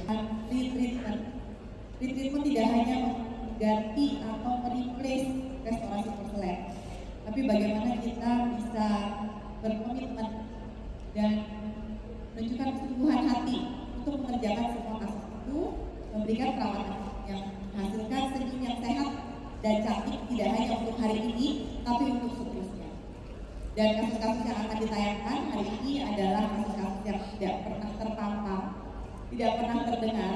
Retreatment. Retreatment tidak hanya mengganti atau mereplace restorasi porselen, tapi bagaimana kita bisa berkomitmen dan menunjukkan kesungguhan hati untuk mengerjakan semua kasus itu, memberikan perawatan yang menghasilkan senyum yang sehat dan cantik tidak hanya untuk hari ini, tapi untuk seterusnya. Dan kasus-kasus yang akan ditayangkan hari ini adalah kasus-kasus yang tidak pernah terpampang, tidak pernah terdengar,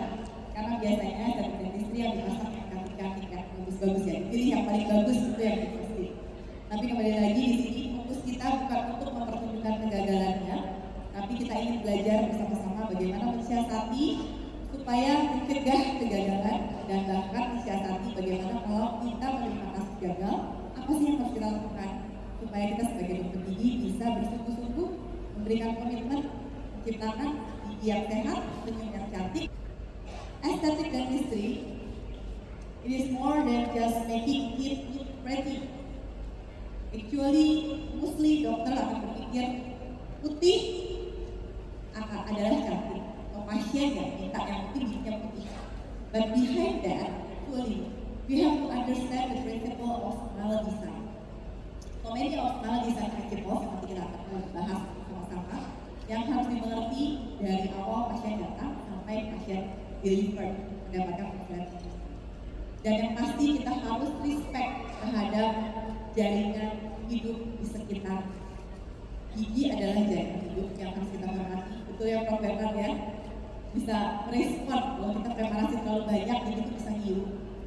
karena biasanya estetik dentistry yang dipasang yang cantik-cantik, yang bagus-bagus ya, pilih yang paling bagus itu yang dipasti. Tapi kembali lagi di sini fokus kita bukan untuk mempertunjukkan kegagalannya, tapi kita ingin belajar bersama-sama bagaimana mensiasati supaya mencegah kegagalan dan bahkan mensiasati bagaimana kalau kita menerima kasus gagal, apa sih yang harus kita lakukan supaya kita sebagai dokter gigi bisa bersungguh-sungguh memberikan komitmen menciptakan gigi yang sehat, senyum yang cantik. Aesthetic dentistry, it is more than just making it look pretty. Actually, mostly dokter akan berpikir putih adalah cantik, atau pasien yang minta yang putih giginya putih. But behind that, actually, we have to understand the principle of smile design. So many of smile design principles nanti kita akan bahas sama-sama yang harus dimengerti dari awal pasien datang sampai pasien deliver mendapatkan pelayanan. Dan yang pasti kita harus respect terhadap jaringan hidup di sekitar. Gigi adalah jaringan hidup yang harus kita hormati. Betul ya Prof. Bernard ya? Bisa respon kalau kita preparasi terlalu banyak, gigi itu bisa hiu.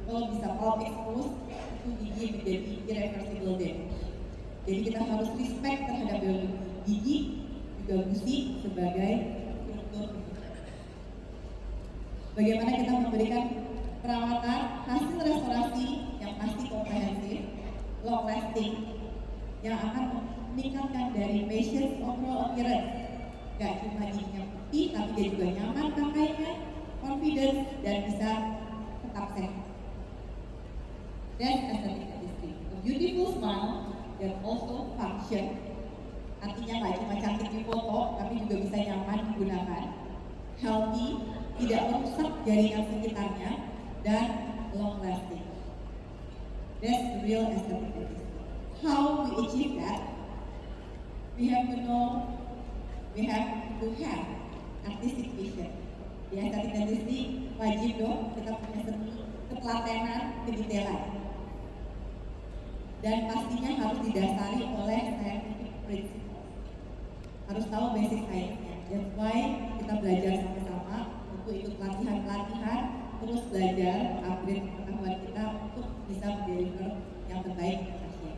Kalau bisa pulp expose, itu gigi menjadi irreversible damage. Jadi kita harus respect terhadap biologi gigi, juga gusi sebagai struktur. Bagaimana kita memberikan perawatan hasil restorasi yang pasti komprehensif, long lasting, yang akan meningkatkan dari patient overall appearance. Gak cuma giginya putih, tapi dia juga nyaman pakainya, confidence, dan bisa tetap sehat. Dan aesthetic dentistry, a beautiful smile that also function. Artinya nggak cuma cantik di foto, tapi juga bisa nyaman digunakan, healthy, tidak merusak jaringan sekitarnya, dan long lasting. That's the real aesthetic dentistry. How we achieve that? We have to know, we have to have artistic vision. Di aesthetic dentistry wajib dong kita punya seni ketelatenan, kedetailan. Dan pastinya harus didasari oleh scientific principle. Harus tahu basic science-nya. That's why kita belajar sama-sama untuk ikut pelatihan-pelatihan, terus belajar upgrade pengetahuan kita untuk bisa mendeliver yang terbaik ke pasien.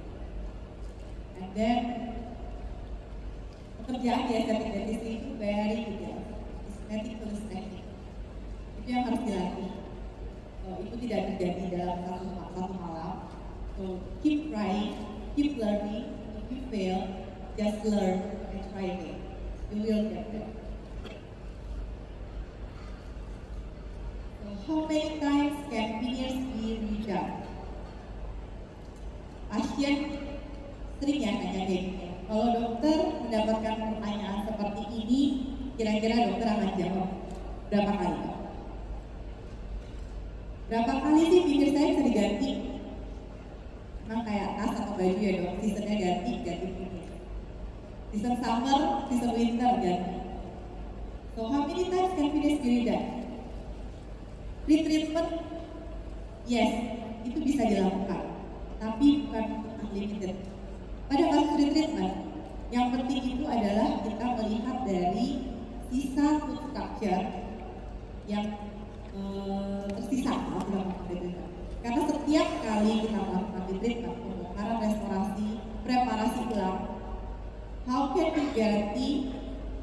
And then pekerjaan di aesthetic dentistry itu very detail, meticulous technique. Itu yang harus dilatih. Itu tidak terjadi dalam satu malam. So keep trying, keep learning. If you fail, just learn and try again. You will get there. So how many times can veneers be redone? Pasien sering ya nanya kayak gini. Kalau dokter mendapatkan pertanyaan seperti ini, kira-kira dokter akan jawab berapa kali? Berapa kali sih veneer saya bisa diganti? Memang kayak tas atau baju ya dok, seasonnya ganti veneer. Season summer, season winter ganti. So how many times can veneers be redone? Retreatment, yes, itu bisa dilakukan, tapi bukan unlimited. Pada kasus retreatment, yang penting itu adalah kita melihat dari sisa tooth structure yang tersisa karena setiap kali kita melakukan retreatment, pembongkaran, restorasi, preparasi ulang, how can we guarantee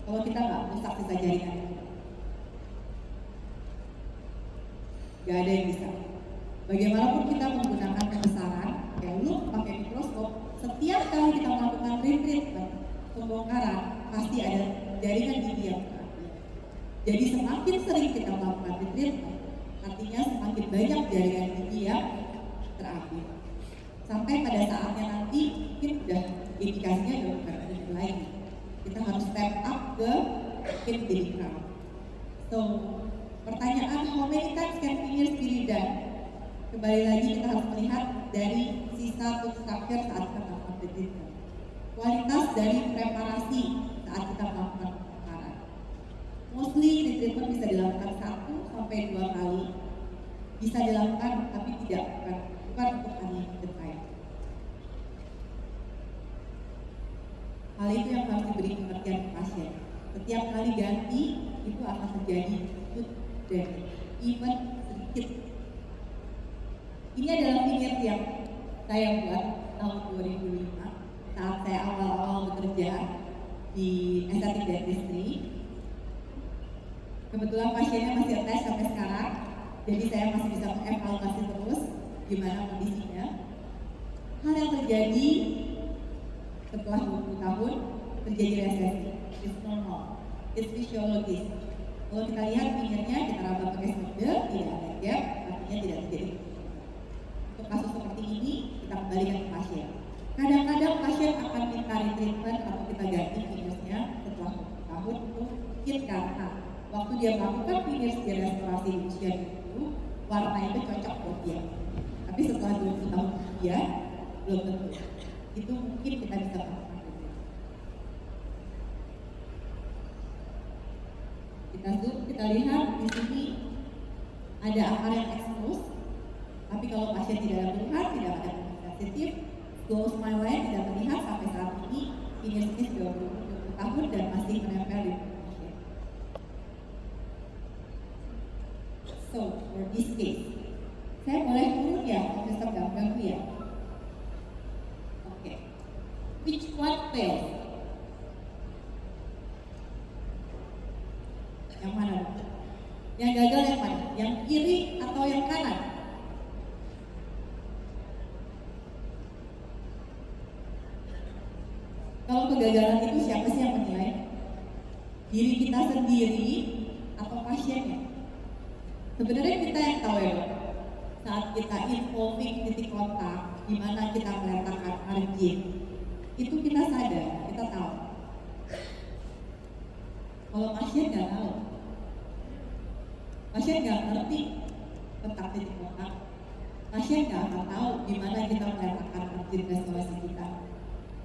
kalau kita nggak merusak sisa jaringan itu? Gak ada yang bisa. Bagaimanapun kita menggunakan pembesaran, kayak lu pakai mikroskop, setiap kali kita melakukan retreatment, pembongkaran, pasti ada jaringan gigi yang terakhir. Jadi semakin sering kita melakukan retreatment, artinya semakin banyak jaringan gigi yang terakhir. Sampai pada saatnya nanti, mungkin udah indikasinya udah bukan retreatment lagi. Kita harus step up ke mungkin jadi crown. So, Pertanyaan, how many times can fingers be redone? Kembali lagi kita harus melihat dari sisa tooth structure saat kita melakukan treatment. Kualitas dari preparasi saat kita melakukan pembongkaran. Mostly treatment bisa dilakukan 1 sampai 2 kali. Bisa dilakukan tapi bukan untuk unlimited time. Hal itu yang harus diberi pengertian ke pasien. Setiap kali ganti itu akan terjadi tooth damage, even sedikit. Ini adalah finger yang saya buat tahun 2005 saat saya awal-awal bekerja di estetik dentistry. Kebetulan pasiennya masih attach sampai sekarang, jadi saya masih bisa mengevaluasi terus gimana kondisinya. Hal yang terjadi setelah 20 tahun terjadi resesi. It's normal, it's physiologis. Kalau kita lihat fingernya, kita raba pakai sendal, tidak ada gap, artinya tidak terjadi. Untuk kasus seperti ini, kita kembalikan ke pasien. Kadang-kadang pasien akan minta retreatment atau kita ganti fingersnya setelah 20 tahun itu mungkin karena waktu dia melakukan fingers di restorasi di usia itu, warna itu cocok buat dia. Tapi setelah 20 tahun kemudian, belum tentu. Itu mungkin kita bisa melakukan. Kita zoom, kita lihat di sini ada akar yang expose. Tapi kalau pasien tidak ada keluhan, tidak ada sensitif, flow smile line tidak terlihat sampai saat ini. Fingers ini sudah 20 tahun dan masih menempel di pasien. So, for this case, saya boleh turun ya, Profesor ganggu ya. Oke. Which one fails? Yang mana? Yang gagal yang mana? Yang kiri atau yang kanan? Kalau kegagalan itu siapa sih yang menilai? Diri kita sendiri atau pasiennya? Sebenarnya kita yang tahu ya, saat kita involving titik kontak, di mana kita meletakkan margin, itu kita sadar, kita tahu. Kalau pasien nggak tahu, pasien nggak ngerti tentang titik kontak, pasien nggak akan tahu di mana kita meletakkan margin restorasi kita.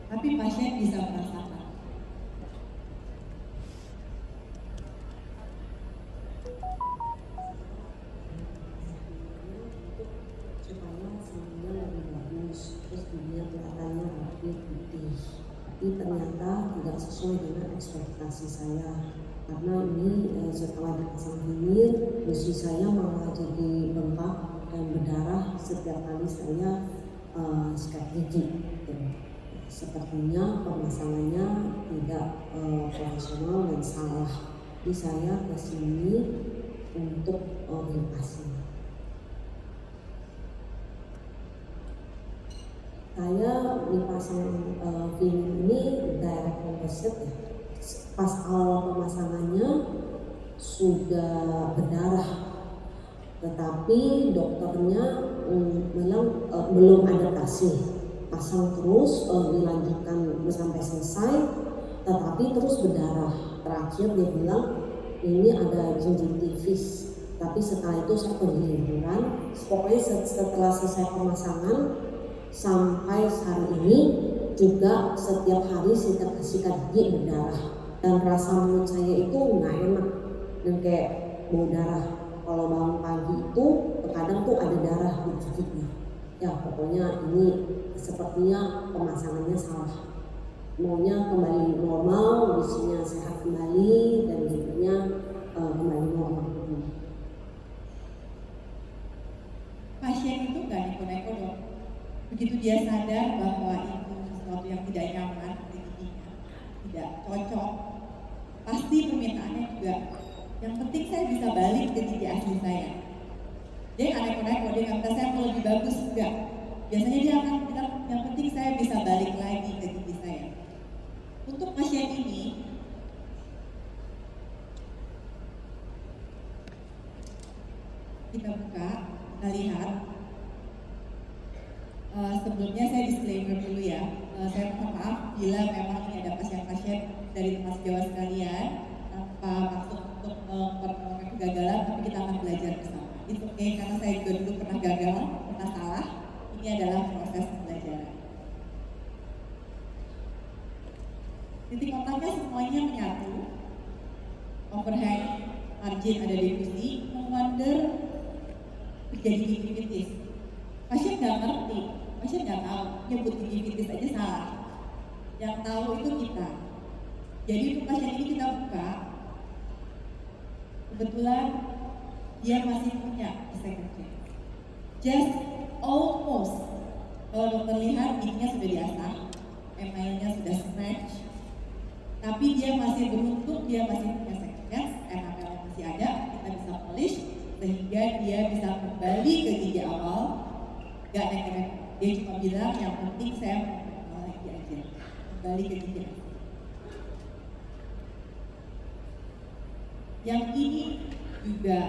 Tapi pasien bisa merasakan. Supaya semuanya lebih bagus, terus dunia kelihatannya lebih putih. Tapi ternyata tidak sesuai dengan ekspektasi saya. Karena ini setelah dipasang vinil, gusi saya malah jadi bengkak dan berdarah setiap kali saya sikat gigi. Sepertinya pemasangannya tidak profesional dan salah. Jadi saya kesini untuk edukasi. Saya dipasang vinil ini direct composite ya. Pas awal pemasangannya sudah berdarah, tetapi dokternya bilang belum adaptasi. Pasang terus, dilanjutkan sampai selesai, tetapi terus berdarah. Terakhir dia bilang ini ada gingivitis, tapi setelah itu saya pergi liburan. Pokoknya setelah selesai pemasangan sampai hari ini juga setiap hari sikat gigi berdarah, dan rasa mulut saya itu nggak enak dan kayak bau darah. Kalau bangun pagi itu terkadang tuh ada darah di giginya. Ya pokoknya ini sepertinya pemasangannya salah. Maunya kembali normal, giginya sehat kembali, dan giginya kembali normal. Pasien itu nggak neko-neko dong. Begitu dia sadar bahwa itu sesuatu yang tidak nyaman di giginya, tidak cocok, pasti permintaannya juga. Yang penting saya bisa balik ke gigi asli saya. Dia nggak neko-neko, dia nggak minta saya mau lebih bagus, enggak. Biasanya dia akan bilang, yang penting saya bisa balik lagi ke gigi saya. Untuk pasien ini, kita buka, kita lihat. Sebelumnya saya disclaimer dulu ya. Saya mohon maaf bila memang ini ada pasien-pasien dari teman sejawat sekalian tanpa maksud untuk kegagalan, tapi kita akan belajar bersama. Itu oke, karena saya juga dulu pernah gagal, pernah salah. Ini adalah proses pembelajaran. Titik kontaknya semuanya menyatu. Overhang, margin ada diffusi, no-wonder terjadi gingivitis. Pasien nggak ngerti, pasien nggak tahu, nyebut gingivitis aja salah. Yang tahu itu kita. Jadi untuk pasien ini kita buka, kebetulan dia masih punya second chance. Just almost, kalau dokter lihat giginya sudah diasah, emailnya sudah stretch, tapi dia masih beruntung, dia masih punya second chance, enamel masih ada, kita bisa polish, sehingga dia bisa kembali ke gigi awal, gak naik-naik. Dia cuma bilang yang penting saya mau lagi aja, kembali ke gigi awal. Yang ini juga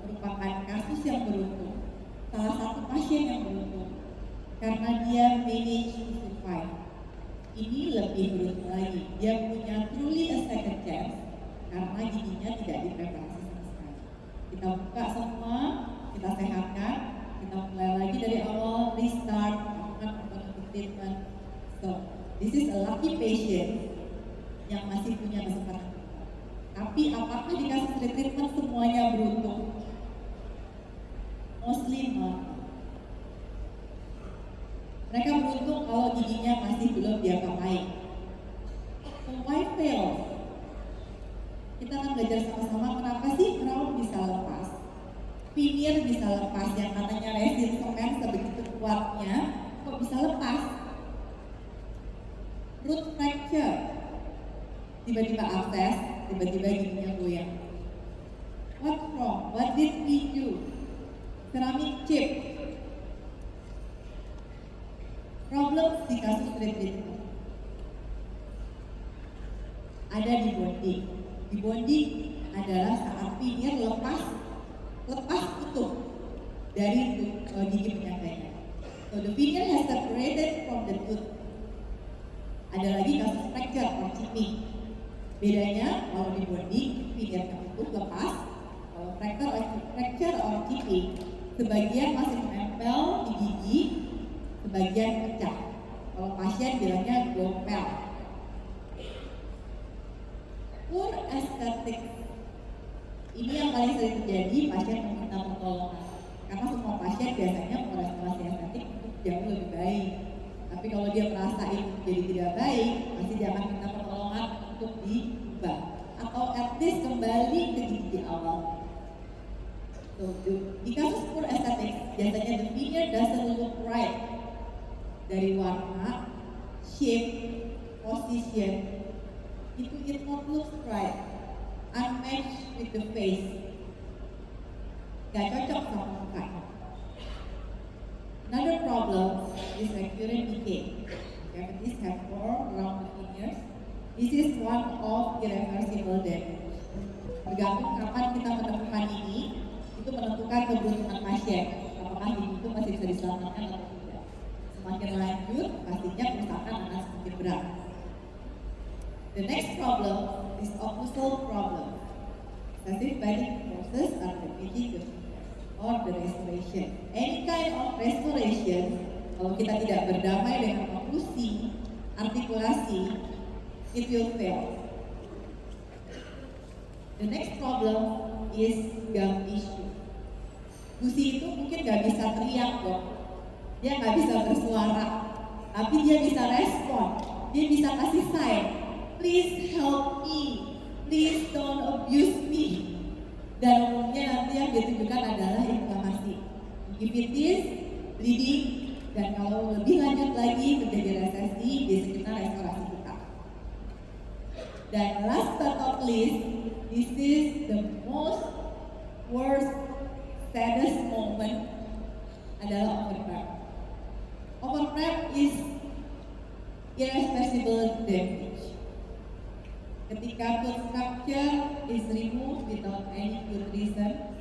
merupakan kasus yang beruntung, salah satu pasien yang beruntung, karena dia manage to survive. Ini lebih beruntung lagi, dia punya truly a second chance, karena giginya tidak dipreparasi sama sekali. Kita buka semua, kita sehatkan, kita mulai lagi dari awal, restart, lakukan alternative treatment. So, this is a lucky patient yang masih punya kesempatan. Tapi apakah di kasus treatment semuanya beruntung? Mostly not. Mereka beruntung kalau giginya masih belum diapa-apain. So why fail? Kita akan belajar sama-sama kenapa sih crown bisa lepas, veneer bisa lepas, yang katanya resin semen sebegitu kuatnya kok bisa lepas. Root fracture, tiba-tiba abses, tiba-tiba giginya goyang. What's wrong? What did we do? Ceramic chip. Problem di kasus treatment ada di bonding. Di bonding adalah saat veneer lepas tutup dari gigi penyangganya. So the veneer has separated from the tooth. Ada lagi kasus fracture or chipping. Bedanya kalau di bonding veneer tutup lepas, kalau fracture or chipping sebagian masih menempel di gigi, sebagian pecah. Kalau pasien bilangnya gopel. Poor aesthetic. Ini yang paling sering terjadi, pasien meminta pertolongan. Karena semua pasien biasanya mau restorasi estetik untuk jauh lebih baik. Tapi kalau dia merasa itu jadi tidak baik, pasti dia akan minta pertolongan untuk diubah atau at least kembali ke gigi awal. So, di kasus poor aesthetic, biasanya the veneer doesn't look right. Dari warna, shape, position, itu it not looks right, unmatched with the face, gak cocok sama muka. Another problem is recurrent decay. Cavities have formed around the veneers. This is one of irreversible damage. Bergantung kapan kita menemukan ini, itu menentukan keberuntungan pasien. Apakah gigi itu masih bisa diselamatkan atau tidak. Semakin lanjut, pastinya kerusakan akan semakin berat. The next problem is occlusal problem. Excessive biting process are damaging the or the restoration. Any kind of restoration, kalau kita tidak berdamai dengan oklusi, artikulasi, it will fail. The next problem is gum issue. Gusi itu mungkin gak bisa teriak dok, dia gak bisa bersuara, tapi dia bisa respon, dia bisa kasih sign, please help me, please don't abuse me. Dan umumnya nanti yang ditunjukkan adalah inflamasi, gingivitis, bleeding, dan kalau lebih lanjut lagi terjadi resesi di sekitar restorasi kita. Dan last but not least, this is the most worst, saddest moment adalah overprep. Overprep is irreversible damage. Ketika tooth structure is removed without any good reason,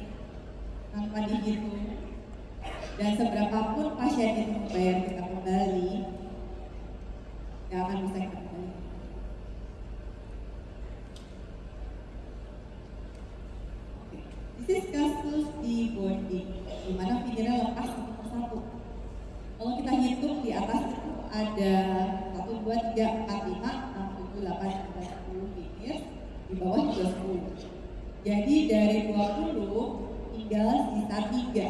tanpa dihitung, dan seberapapun pasien itu membayar kita kembali, gak akan bisa kembali. kasus di bonding, di mana fingernya lepas satu persatu. Kalau kita hitung di atas itu ada 1, 2, 3, 4, 5, 6, 7, 8, 9, 10 finger, di bawah juga 10. Jadi dari 20 tinggal sisa 3.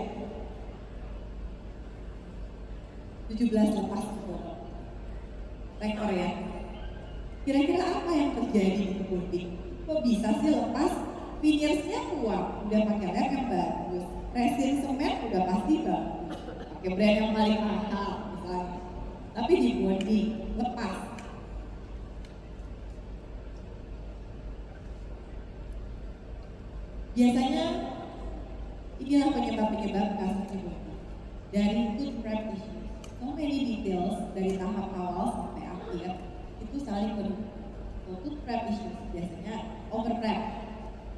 17 lepas gitu. Rekor ya. Kira-kira apa yang terjadi di bonding? Kok bisa sih lepas? Fingersnya kuat, udah pakai lem yang bagus, resin semen udah pasti bagus, pakai brand yang paling mahal misalnya. Tapi di bonding lepas. Biasanya inilah penyebab-penyebab kasus di bonding. Dari good practice, so many details dari tahap awal sampai akhir itu saling berhubungan. So, good practice biasanya overprep.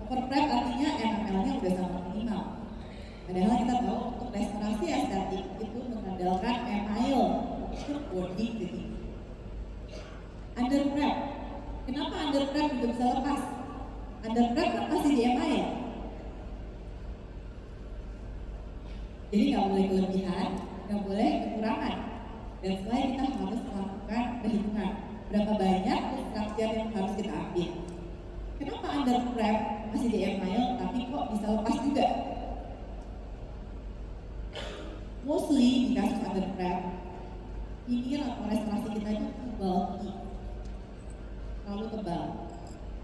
Overprep artinya MML-nya udah sangat minimal. Padahal kita tahu untuk restorasi estetik itu mengandalkan MIL untuk bonding jadi. Underprep. Kenapa underprep juga bisa lepas? Underprep kan masih di MIL. Jadi nggak boleh kelebihan, nggak boleh kekurangan. Dan selain kita harus melakukan perhitungan berapa banyak structure yang harus kita ambil. Kenapa underprep masih di MIL tapi kok bisa lepas juga? Mostly di kasus underprep, ini atau restorasi kita itu bulky, terlalu tebal,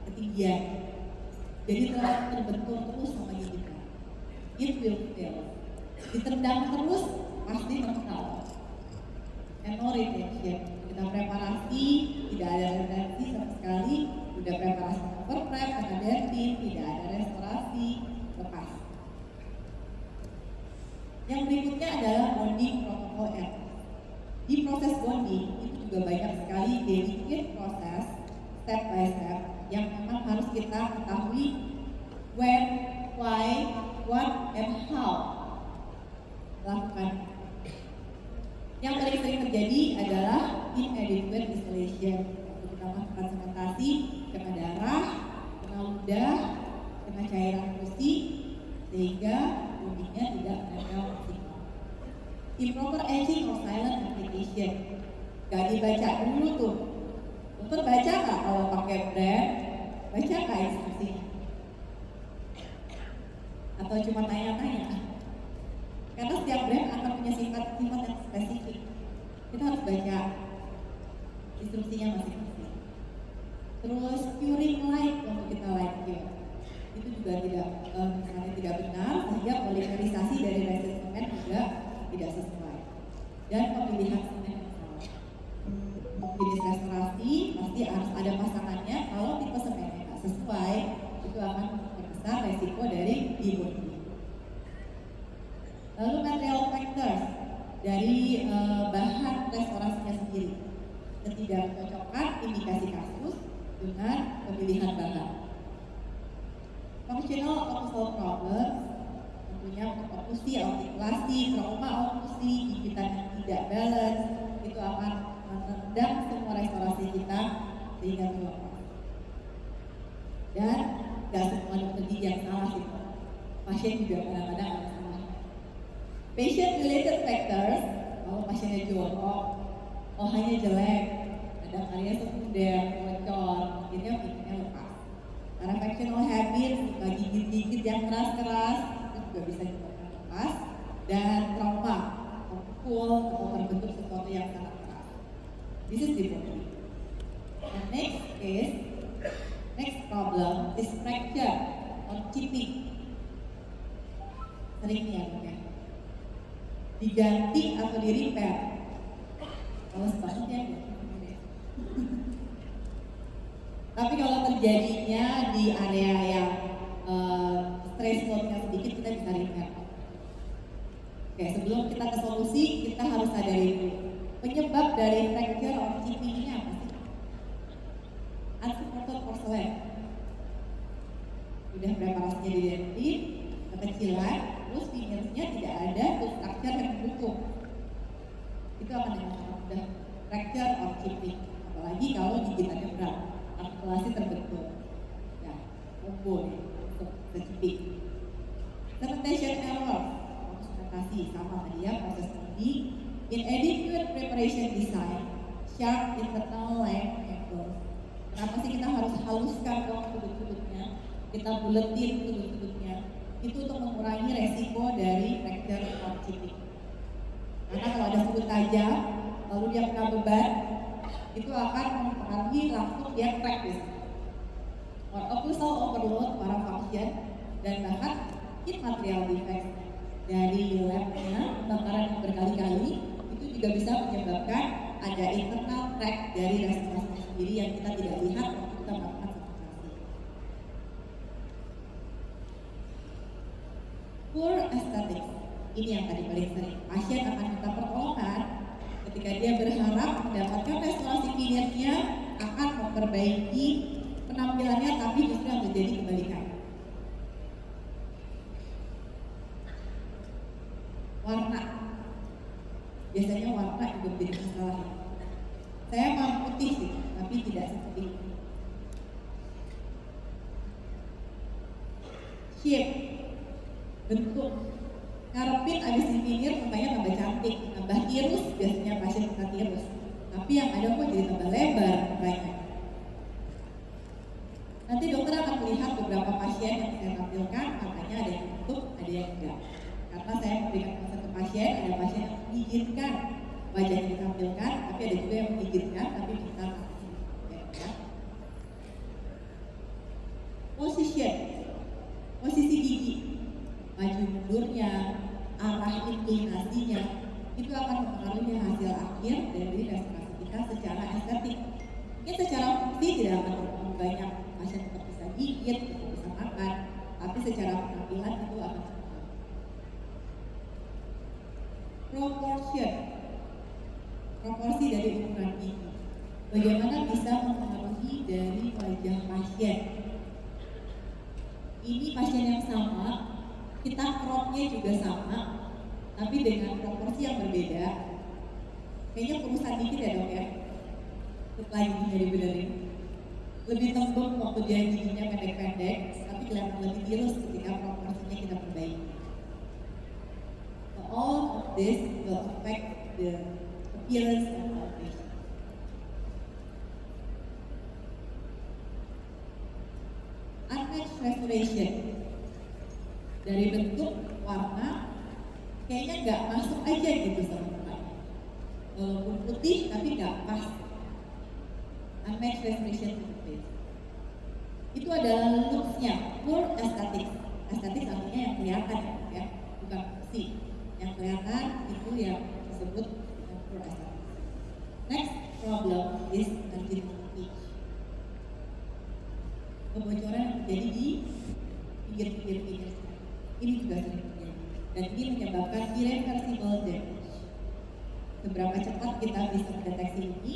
ketinggian, jadi terlalu terbentur terus sama kita. It will fail. Ditendang terus pasti mengenal. And no retention. Kita preparasi, tidak ada retensi sama sekali. Udah preparasi overprep, kena dertin, tidak ada restorasi, lepas. Yang berikutnya adalah bonding protokol R. Di proses bonding itu juga banyak sekali delicate proses step by step yang memang harus kita ketahui when, why, what, and how lakukan. Yang paling sering terjadi adalah inadequate installation. Kita melakukan sementasi, kena darah, kena ludah, kena cairan fusi, sehingga bondingnya tidak menempel maksimal. Improper etching or silent application, gak dibaca dulu tuh. Dokter baca nggak kalau pakai brand? Baca nggak instruksinya? Atau cuma tanya-tanya? Karena setiap brand akan punya sifat yang spesifik. Kita harus baca instruksinya masing-masing. Terus curing light waktu kita light cure itu juga tidak benar, sehingga polimerisasi dari resin semen juga tidak sesuai. Dan pemilihan semen yang salah. Jenis restorasi pasti harus ada pasangannya. Kalau tipe semennya tidak sesuai, itu akan memperbesar resiko dari debonding. Lalu material factors dari bahan restorasinya sendiri. Ketidakcocokan indikasi kasus dengan pemilihan bahan. Functional occlusal problems, tentunya okusi, artikulasi, trauma okusi, gigitan yang tidak balance, itu akan menendang semua restorasi kita sehingga terlepas. Dan gak semua dokter gigi yang salah sih, pasien juga kadang-kadang ada salah. Patient related factors, kalau pasiennya jorok, hanya jelek, ada karya sekunder, bocor, akhirnya pintunya lepas. Karena functional habit, suka gigit-gigit yang keras-keras, itu juga bisa menyebabkan lepas. Dan trauma, terpukul atau terbentuk sesuatu yang sangat keras. This is debonding. The next problem is fracture or chipping. Sering ya, diganti atau di repair. Males banget ya. Tapi kalau terjadinya di area yang stress load-nya sedikit, kita bisa repair. Oke, sebelum kita ke solusi, kita harus sadari dulu penyebab dari fracture or chipping ini apa sih? Unsupported porcelain. Udah preparasinya didentin, kekecilan, terus fingersnya tidak ada structure yang mendukung. Itu akan dengan sangat mudah fracture or chipping. Apalagi kalau gigitannya berat, artikulasi terbentuk. Ya, combo nih untuk chipping. Cementation error, konsultasi sama tadi ya, proses studi, inadequate preparation design, sharp internal line angle. Kenapa sih kita harus haluskan dong sudut-sudutnya, kita buletin sudut-sudutnya, itu untuk mengurangi resiko dari fracture or chipping. Karena kalau ada sudut tajam, lalu dia kena beban, itu akan mempengaruhi langsung dia crack di situ. Or occlusal overload para function dan bahkan hit material defect dari labnya, pembakaran yang berkali-kali itu juga bisa menyebabkan ada internal crack dari restorasi sendiri yang kita tidak lihat waktu kita melakukan simulasi. Poor aesthetics, ini yang tadi paling sering. Pasien akan minta pertolongan ketika dia berharap mendapatkan restorasi veneernya akan memperbaiki penampilannya, tapi justru yang terjadi kebalikan. Warna, biasanya warna juga menjadi masalah. Saya mau putih sih, tapi tidak seperti itu. Shape, bentuk, ngarepin abis di veneer mukanya tambah cantik, tambah tirus, biasanya pasien suka tirus. Tapi yang ada kok jadi tambah lebar mukanya. Nanti dokter akan melihat beberapa pasien yang saya tampilkan, makanya ada yang tutup, ada yang enggak. Karena saya memberikan konsep ke pasien, ada pasien yang mengizinkan wajahnya ditampilkan, tapi ada juga yang mengizinkan tapi minta ya. Position, posisi gigi, maju mundurnya, arah inklinasinya, itu akan mempengaruhi hasil akhir dari restorasi kita secara estetik. Mungkin secara fungsi tidak akan berpengaruh banyak, pasien tetap bisa gigit, tetap bisa makan, tapi secara penampilan itu akan proporsi dari ukuran gigi. Bagaimana bisa mempengaruhi dari wajah pasien. Ini pasien yang sama, kita cropnya juga sama, tapi dengan proporsi yang berbeda. Kayaknya perusahaan dikit ya dok ya, setelah giginya dibenerin. Lebih tembem waktu dia giginya pendek-pendek, tapi kelihatan lebih tirus ketika proporsinya kita perbaiki. So all of this will affect the appearance of our patient. Unmatched restoration, dari bentuk, warna, kayaknya nggak masuk aja gitu sama mukanya. Walaupun putih tapi nggak pas. Unmatched restoration to the face. Itu adalah looks-nya, poor aesthetic. Aesthetic artinya yang kelihatan ya, bukan fungsi. Yang kelihatan itu yang disebut poor aesthetic. Next problem is leakage. Kebocoran yang terjadi di pinggir-pinggir finger. Ini juga sering terjadi dan ini menyebabkan irreversible damage. Seberapa cepat kita bisa mendeteksi ini,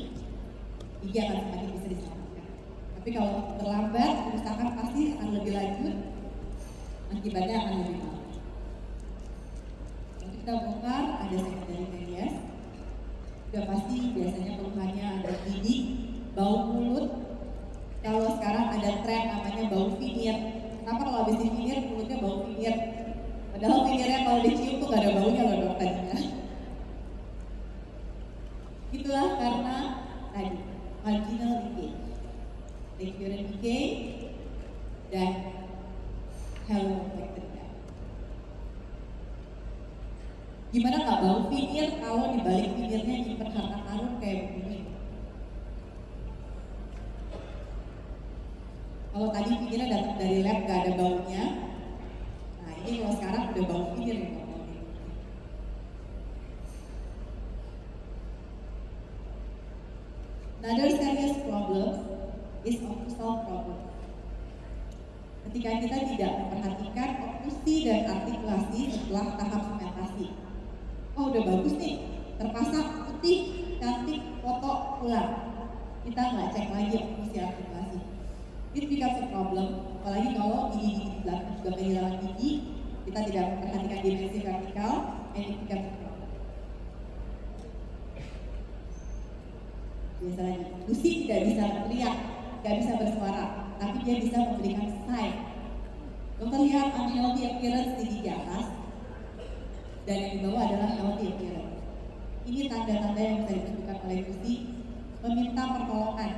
gigi akan semakin bisa diselamatkan. Tapi kalau terlambat, kerusakan pasti akan lebih lanjut, akibatnya akan lebih parah. Untuk kita bongkar ada secondary caries, sudah pasti biasanya keluhannya ada gigi, bau mulut. Kalau sekarang ada tren namanya bau veneer. Kenapa kalau habis di veneer mulutnya bau veneer? Padahal veneernya kalau dicium tuh gak ada baunya loh dokternya. Itulah karena tadi marginal decay, recurrent decay, dan halobacteria. Gimana nggak bau veneer kalau dibalik veneernya nyimpen harta karun kayak begini? Kalau tadi veneernya datang dari lab gak ada baunya, nah ini kalau sekarang udah bau veneer nih. Another serious problem is occlusal problem. Ketika kita tidak memperhatikan oklusi dan artikulasi setelah tahap sementasi. Oh udah bagus nih, terpasang putih, cantik, foto, pulang. Kita nggak cek lagi oklusi artikulasi. It becomes a problem, apalagi kalau gigi-gigi di belakang juga kehilangan gigi, kita tidak memperhatikan dimensi vertikal, and it becomes a problem. Biasa lagi, Lucy tidak bisa teriak, tidak bisa bersuara, tapi dia bisa memberikan sign. Dokter lihat unhealthy appearance di gigi atas, dan yang di bawah adalah healthy appearance. Ini tanda-tanda yang bisa ditunjukkan oleh gusi meminta pertolongan.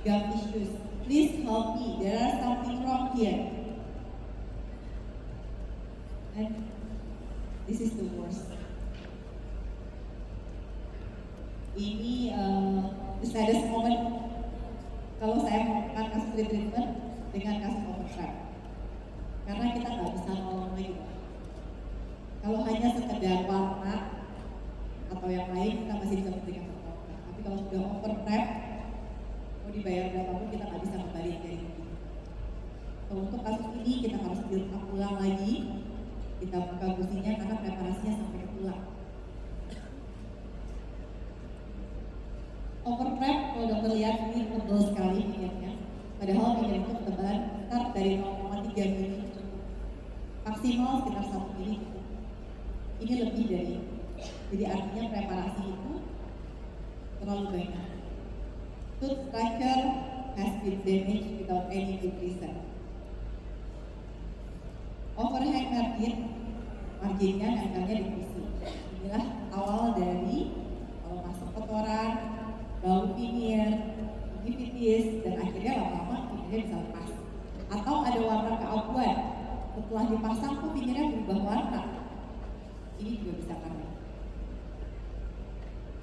Gum issues, please help me, there are something wrong here. And this is the worst. Ini the saddest moment kalau saya melakukan kasus treatment dengan kasus overstrap, karena kita nggak bisa nolong lagi. Kalau hanya sekedar warna atau yang lain kita masih bisa memberikan pertolongan, tapi kalau sudah overstrap, mau dibayar berapapun kita nggak bisa kembali dari ini. So, untuk kasus ini kita harus build up ulang lagi, kita buka gusinya karena preparasinya sampai ke tulang. Overprep, kalau dokter lihat ini tebal sekali minyak, padahal minyak itu ketebalan start dari 0,3 mili, maksimal sekitar 1 mili. Ini lebih dari, jadi artinya preparasi itu terlalu banyak. Tooth structure has been damaged without any good reason. Overhang margin, marginnya nempelnya di gusi. Inilah awal dari kalau masuk kotoran, bau pinir, gingivitis, dan akhirnya lama-lama pinirnya bisa lepas. Atau ada warna keabuan, setelah dipasang tuh pinirnya berubah warna. Ini juga bisa karena.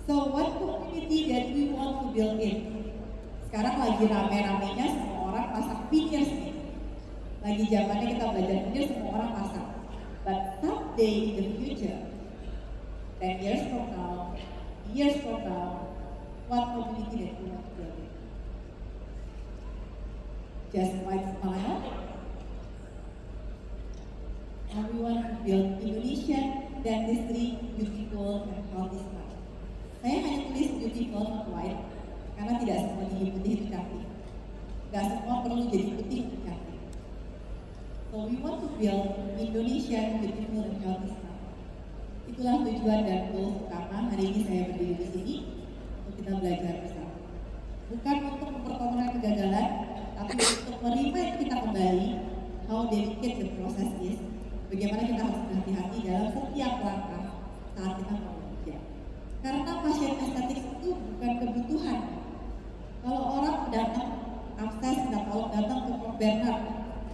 So what community that we want to build in? Sekarang lagi rame-ramenya semua orang pasang pinir sih. Lagi zamannya kita belajar pinir semua orang pasang. But someday in the future, 10 years from now, years from now, what community that we want to build in? Just white smile? Or we want to build Indonesian dentistry beautiful and healthy smile? Saya hanya tulis beautiful not white karena tidak semua gigi putih itu cantik. Gak semua perlu jadi putih untuk cantik. So we want to build Indonesian beautiful and healthy smile. Itulah tujuan dan goals utama hari ini saya berdiri di sini untuk kita belajar bersama. Bukan untuk mempertontonkan kegagalan, tapi untuk merimain kita kembali how delicate the process is. Bagaimana kita harus berhati-hati dalam setiap langkah saat kita mau bekerja. Karena pasien estetik itu bukan kebutuhan. Kalau orang datang abses, datang ke Prof. Bernard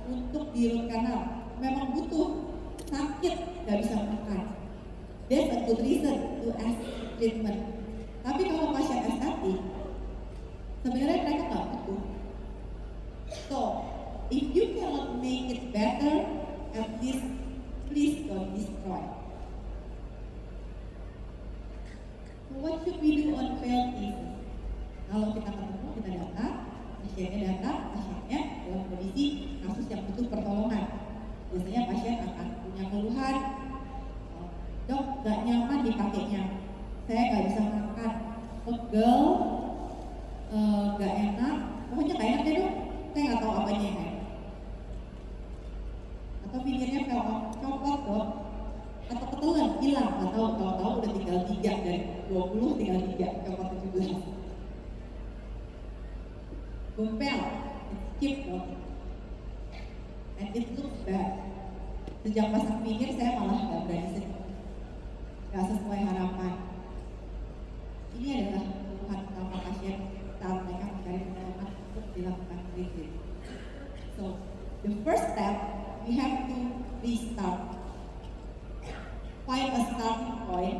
untuk di root canal, memang butuh, sakit, gak bisa makan. That's a good reason to ask treatment. Tapi kalau pasien estetik, sebenarnya mereka gak butuh. So, if you cannot make it better, at least please don't destroy. So what should we do on failed cases? Kalau kita ketemu, kita datang, pasiennya dalam kondisi kasus yang butuh pertolongan. Biasanya pasien akan punya keluhan, dok gak nyaman dipakainya, saya gak bisa makan, pegel, gak enak, pokoknya gak enak deh dok, saya gak tahu apanya yang enak. Atau pinggirnya copot dok, atau ketelan, hilang, gak tahu udah tinggal 3 dari 20 tinggal 3, copot 17. Gumpel, it's cheap dok, and it looks bad. Sejak pasang pinggir saya malah gak berani sedih, gak sesuai harapan. Ini adalah keluhan utama pasien saat mereka mencari pertolongan untuk dilakukan treatment. So, the first step, we have to restart. Find a starting point,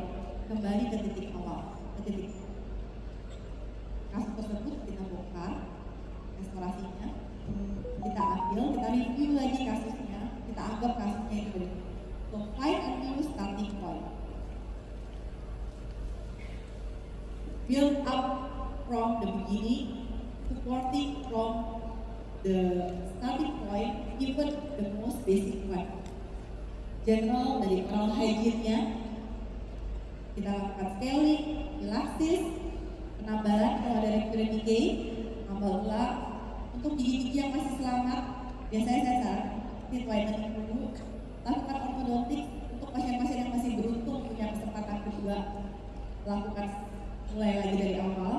kembali ke titik awal, ke titik kasus tersebut kita bongkar, restorasinya, kita ambil, kita review lagi kasusnya, kita anggap kasusnya itu benar. So, find a new starting point. Build up from the beginning, supporting from the starting point, even the most basic one. General dari oral hygiene-nya, kita lakukan scaling, relaxis, penambalan kalau ada recurrent decay, tambah ulang. Untuk gigi-gigi yang masih selamat, biasanya saya sarankan teeth whitening dulu, lakukan ortodontik untuk pasien-pasien yang masih beruntung punya kesempatan kedua, lakukan mulai lagi dari awal.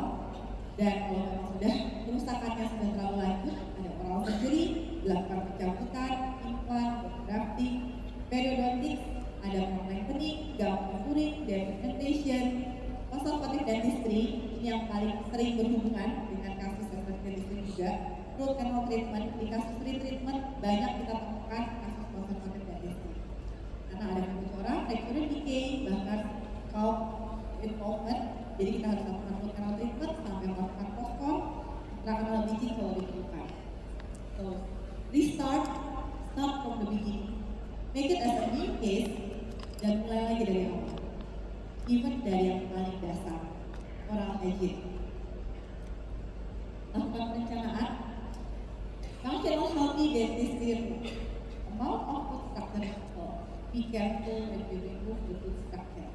Dan kalau memang sudah kerusakannya sudah terlalu lanjut, ada oral surgery, dilakukan pencabutan, implant, grafting, periodontik, ada lengthening, gum contouring, depigmentation, conservative dentistry, ini yang paling sering berhubungan dengan kasus conservative dentistry juga, root canal treatment, di kasus retreatment banyak kita temukan kasus conservative dentistry. Karena ada kebocoran, recurrent decay, bahkan scalp involvement, jadi kita harus lakukan root canal treatment sampai melakukan post-op, intracanal bleaching kalau diperlukan. So, restart, start from the beginning, make it as a new case, dan mulai lagi dari awal. Even dari yang paling dasar, oral hygiene. Lakukan perencanaan, functional healthy dentistry rule. Amount of food structure control. Be careful when you remove the food structure.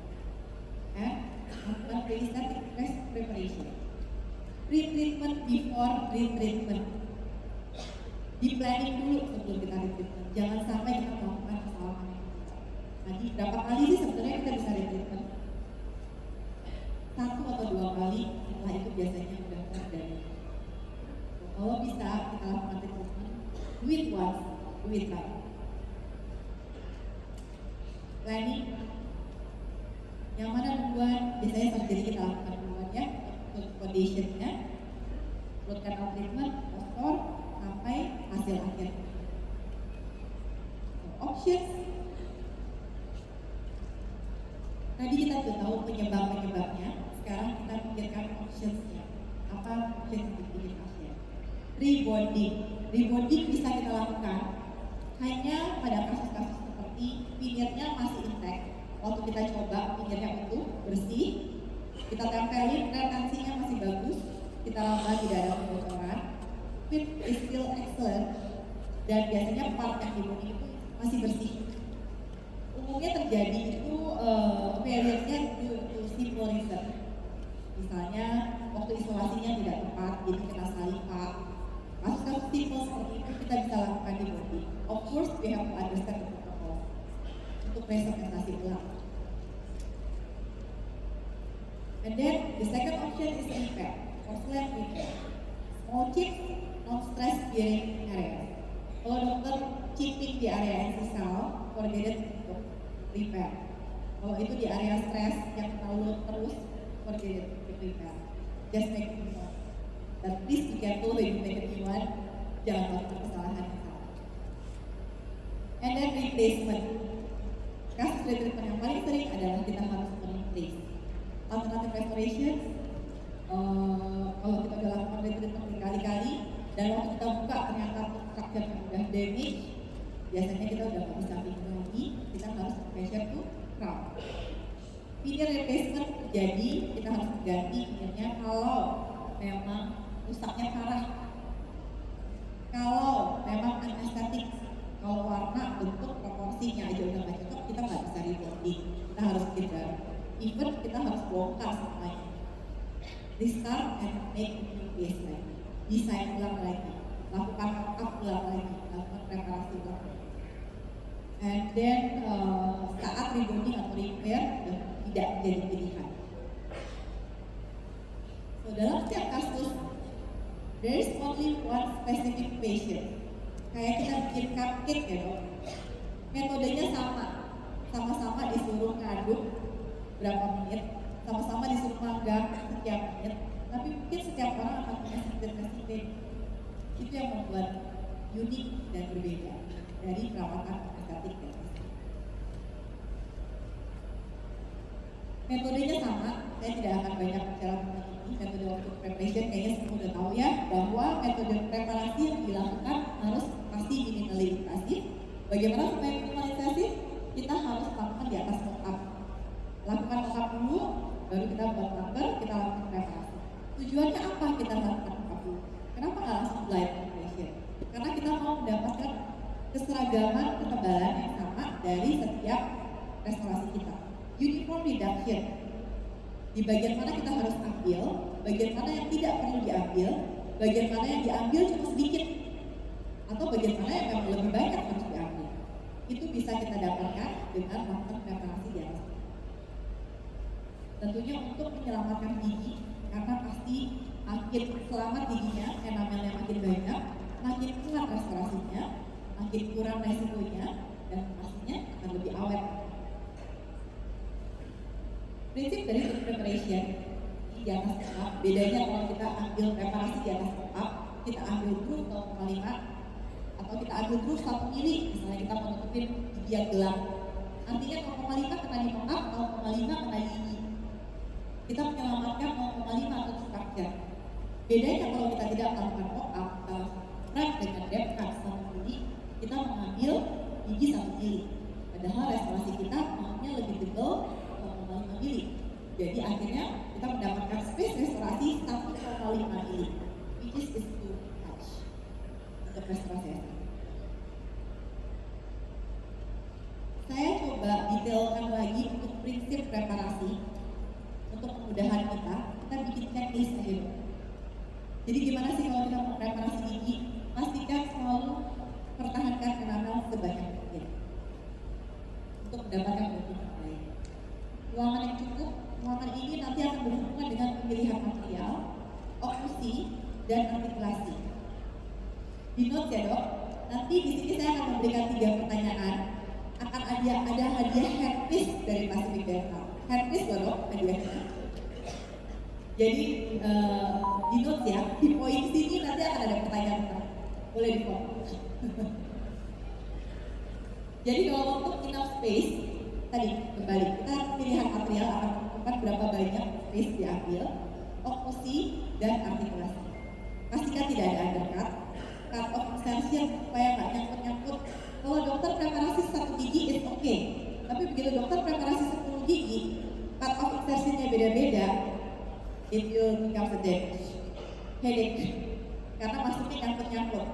And lakukan pre-aesthetic rest preparation. Pre-treatment before retreatment. Di planning dulu sebelum kita retreatment. Jangan sampai kita melakukan kesalahan. Nanti berapa kali sih sebenarnya kita bisa retreatment? 1 atau 2 kali, setelah itu biasanya sudah terjadi. Kalau bisa kita lakukan treatment, do it once, do it right. Planning, yang mana duluan, biasanya surgery kita lakukan duluan ya, untuk foundationnya, root canal treatment, post-op, sampai hasil akhir. So, options. Tadi kita sudah tahu penyebab-penyebabnya, sekarang kita pikirkan optionsnya. Apa option yang bikin pasien? Rebonding. Rebonding bisa kita lakukan hanya pada kasus-kasus seperti pinirnya masih intact. Waktu kita coba pinirnya utuh, bersih, kita tempelin, retensinya masih bagus, kita lama tidak ada kebocoran, fit is still excellent, dan biasanya part yang dibonding itu masih bersih. Umumnya terjadi itu failure-nya due to simple reason. Misalnya waktu isolasinya tidak tepat, jadi kena saliva. Kasus-kasus simple seperti itu kita bisa lakukan di body. Of course, we have to understand the protocol untuk presentasi ulang. And then the second option is repair, porcelain repair. Small chip, non-stress bearing area. Kalau dokter chipping di area incisal, corrugated untuk repair. Kalau itu di area stres yang terlalu terus, corrugated untuk repair. Just make it more. But please be careful when you make a new one. Jangan melakukan kesalahan yang sama. And then replacement. Kasus retreatment yang paling sering adalah kita harus mereplace. Alternative restoration, kalau kita udah lakukan retreatment berkali-kali dan waktu kita buka ternyata structure yang udah damage, biasanya kita udah nggak bisa pindah lagi, kita harus pressure to crown. Veneer replacement terjadi, kita harus ganti veneernya kalau memang rusaknya parah, kalau memang anestetik, kalau warna, bentuk, proporsinya aja udah nggak cocok, kita nggak bisa rebonding, kita harus pindah. Even kita harus bongkar semuanya. Restart and make a new base lagi, desain ulang lagi, lakukan mock-up ulang lagi, lakukan preparasi ulang lagi. And then saat rebonding atau repair tidak menjadi pilihan. So dalam setiap kasus, there is only one specific patient. Kayak kita bikin cupcake ya dok. Metodenya sama-sama disuruh ngaduk berapa menit, sama-sama disuruh manggang setiap menit, tapi mungkin setiap orang akan punya resep. Itu yang membuat unik dan berbeda dari perawatan estetik dan metodenya sama. Saya tidak akan banyak bicara tentang ini. Metode untuk preparation kayaknya semua sudah tahu ya, bahwa metode preparasi yang dilakukan harus pasti minimally invasif. Bagaimana supaya minimally invasif? Kita harus lakukan di atas mock-up. Lakukan mock-up dulu, baru kita buat marker, kita lakukan preparasi. Tujuannya apa kita lakukan mock-up dulu? Kenapa nggak langsung blind preparation? Karena kita mau mendapatkan keseragaman ketebalan yang sama dari setiap restorasi kita. Uniform reduction. Di bagian mana kita harus ambil, bagian mana yang tidak perlu diambil, bagian mana yang diambil cuma sedikit, atau bagian mana yang memang lebih banyak harus diambil. Itu bisa kita dapatkan dengan melakukan preparasi di atas. Tentunya untuk menyelamatkan gigi, karena pasti makin selamat giginya, enamelnya makin banyak, makin kuat restorasinya, makin kurang resikonya, dan pastinya akan lebih awet. Prinsip dari food preparation di atas kertas, bedanya kalau kita ambil preparasi di atas kertas, kita ambil groove 0,5 atau kita ambil groove 1 mili, misalnya kita menutupin gigi yang gelap. Artinya 0,5 kena di mock up, 0,5 kena di gigi. Kita menyelamatkan 0,5 untuk structure. Bedanya kalau kita tidak melakukan mock up, strap dengan depth cut 1 mili, kita mengambil gigi 1 mili. Padahal restorasi kita maunya lebih tebal 0,5 mili. Jadi akhirnya kita mendapatkan space restorasi 1,5 mili, which is too much untuk restorasi. Saya coba detailkan lagi untuk prinsip preparasi untuk kemudahan kita bikin checklist aja dulu. Jadi gimana sih kalau kita mau preparasi gigi? Pastikan selalu pertahankan enamel sebanyak mungkin untuk mendapatkan bentuk terbaik. Ruangan yang cukup, ruangan ini nanti akan berhubungan dengan pemilihan material, oklusi, dan artikulasi. Di notes ya dok, nanti di sini saya akan memberikan 3 pertanyaan. Akan ada hadiah handpiece dari Pacific Dental. Handpiece loh dok, hadiahnya. Jadi di notes ya, di poin sini nanti akan ada pertanyaan. Boleh di-foto. Jadi kalau untuk enough space, tadi kembali kita pilihan material akan menentukan berapa banyak space diambil, oklusi dan artikulasi. Pastikan tidak ada undercut, cut off insertion supaya nggak nyangkut-nyangkut. Kalau dokter preparasi 1 gigi is okay, tapi begitu dokter preparasi 10 gigi, cut off insertionnya beda-beda, it will become a headache, karena masuknya nyangkut-nyangkut.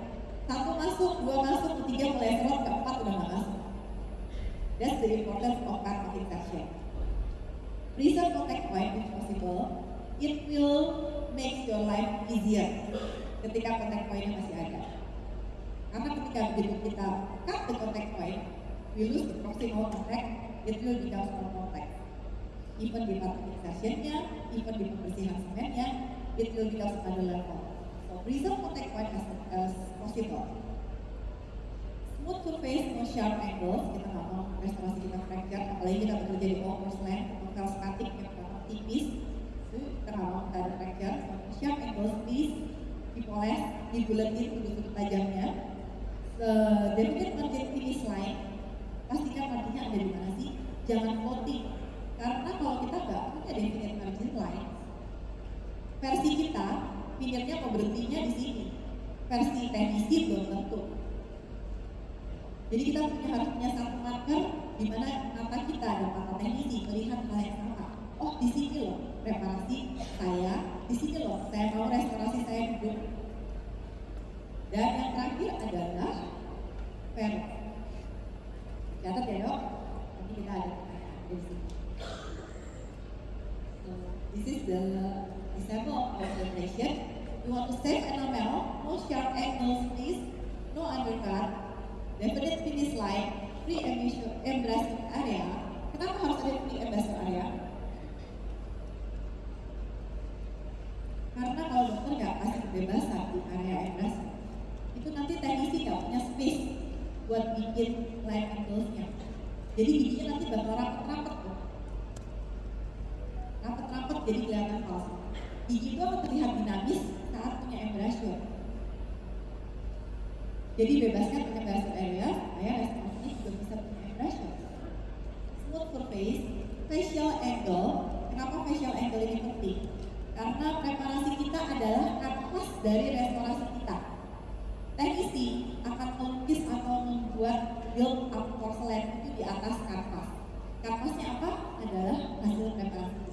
1 masuk, 2 masuk, 3 mulai serot, 4 udah nggak masuk. That's the importance of cut off insertion. Preserve contact point if possible. It will make your life easier ketika contact point-nya masih ada. Karena ketika begitu kita cut the contact point, we lose the proximal contact, it will become more complex. Even di cut insertion-nya, even di pembersihan semennya, it will become another level. So preserve contact point as possible. Smooth surface, no sharp angles. Kita nggak mau restorasi kita fracture, apalagi kita bekerja di bawah porcelain atau statik yang sangat tipis. Kita nggak mau kita ada fracture. So, sharp angles, please dipoles, dibuletin sudut-sudut tajamnya. Definite margin finish line, pastikan marginnya ada di mana sih? Jangan floating, karena kalau kita nggak punya definite margin line, versi kita fingernya mau berhentinya di sini, versi teknisi belum tentu. Jadi kita harus punya satu marker di mana mata kita dan mata teknisi melihat hal yang sama. Oh di sini loh preparasi saya, di sini loh saya mau restorasi saya duduk. Dan yang terakhir adalah pen. Catat ya dok, nanti kita ada di sini. So, this is the example of preparation. You want to save enamel, no sharp angles please, no undercut, definite finish line, free embracing area. Kenapa harus ada free embracing area? Karena kalau dokter nggak kasih kebebasan di area embracing, itu nanti teknisi nggak punya space buat bikin line angles-nya. Jadi giginya nanti bakal rapet-rapet tuh. Rapet-rapet jadi kelihatan palsu. Gigi itu akan terlihat dinamis saat punya embrasure. Jadi bebaskan embrasure area supaya restorasinya juga bisa punya embrasure. Smooth surface, facial angle. Kenapa facial angle ini penting? Karena preparasi kita adalah kanvas dari restorasi kita. Teknisi akan melukis atau membuat build up porcelain itu di atas kanvas. Kanvasnya apa? Adalah hasil preparasi.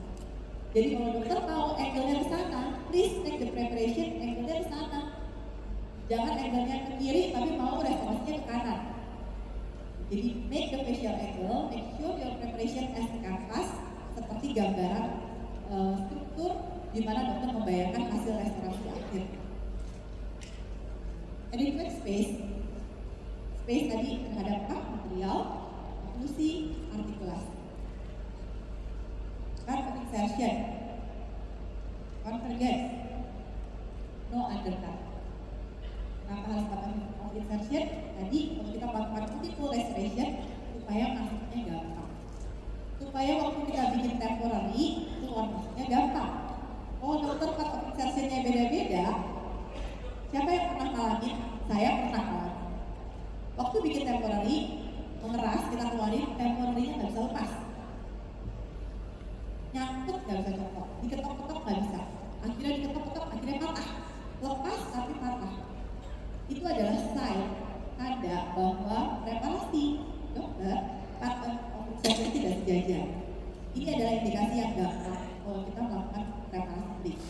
Jadi kalau dokter tahu angle-nya ke sana, please take the preparation angle-nya ke sana. Jangan angle-nya ke kiri tapi mau restorasinya ke kanan. Jadi make the facial angle, make sure your preparation as a canvas seperti gambaran struktur di mana dokter membayangkan hasil restorasi akhir. Adequate space tadi terhadap material, oklusi, artikulasi. Cut of insertion, convergence, no undercut. Kenapa harus pakai of insertion? Tadi kalau kita melakukan multiple restoration supaya masuknya gampang. Supaya waktu kita bikin temporary, keluar masuknya gampang. Oh, dokter part of insertionnya beda-beda. Siapa yang pernah ngalamin? Saya pernah ngalamin. Waktu bikin temporary, mengeras, kita keluarin, temporary-nya nggak bisa lepas. Nyangkut nggak bisa copot, diketok-ketok nggak bisa. Akhirnya diketok-ketok, akhirnya patah. Lepas tapi patah. Itu adalah sign, tanda bahwa reparasi dokter part of insertion tidak sejajar. Ini adalah indikasi yang gampang kalau kita melakukan reparasi bridge.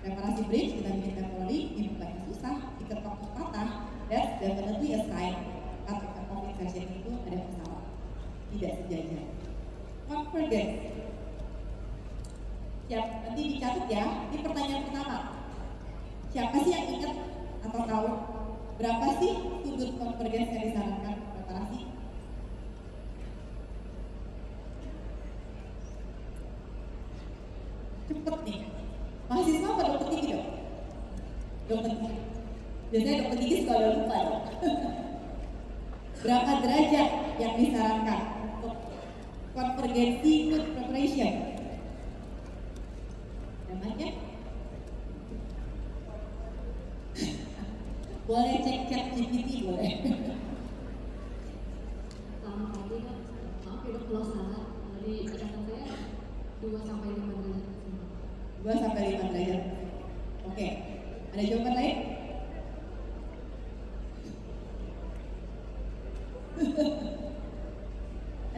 Reparasi bridge kita bikin temporary, dibukanya susah, diketok patah, that's definitely a sign part of insertion itu ada masalah, tidak sejajar. Convergence. Siap, nanti dicatat ya. Ini pertanyaan pertama. Siapa sih yang ingat atau tahu berapa sih sudut konvergens yang disarankan reparasi? Cepet nih. Mahasiswa apa dokter gigi dong? Dokter gigi. Biasanya dokter gigi suka lupa dong. Berapa derajat yang disarankan untuk konvergensi good preparation? Namanya? Boleh cek GPT boleh. Sama tadi kan, maaf ya dok kalau salah, di catatan saya 2-5 derajat. 2-5 derajat. Oke, ada jawaban lain?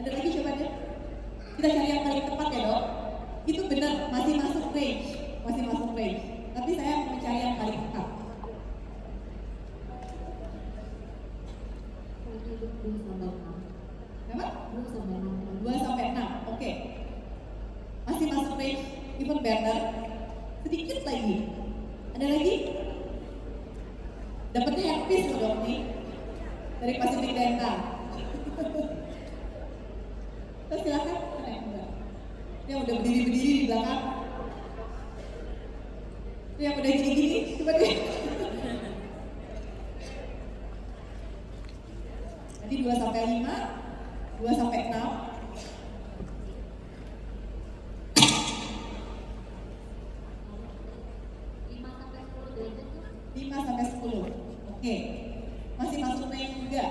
Ada lagi jawabannya? Kita cari yang paling tepat ya dok. Itu benar, masih masuk range, masih masuk range. Tapi saya mau mencari yang paling tepat. Berapa? 2-6. Oke. Masih masuk range, even better. Sedikit lagi. Ada lagi? Dapatnya handpiece loh dok nih. Dari Pacific Dental. Terus silakan. Yang udah berdiri-berdiri di belakang. Itu yang udah gini-gini, coba deh. Tadi 2-5, 2-6. 5-10. Oke. Masih masuk range juga.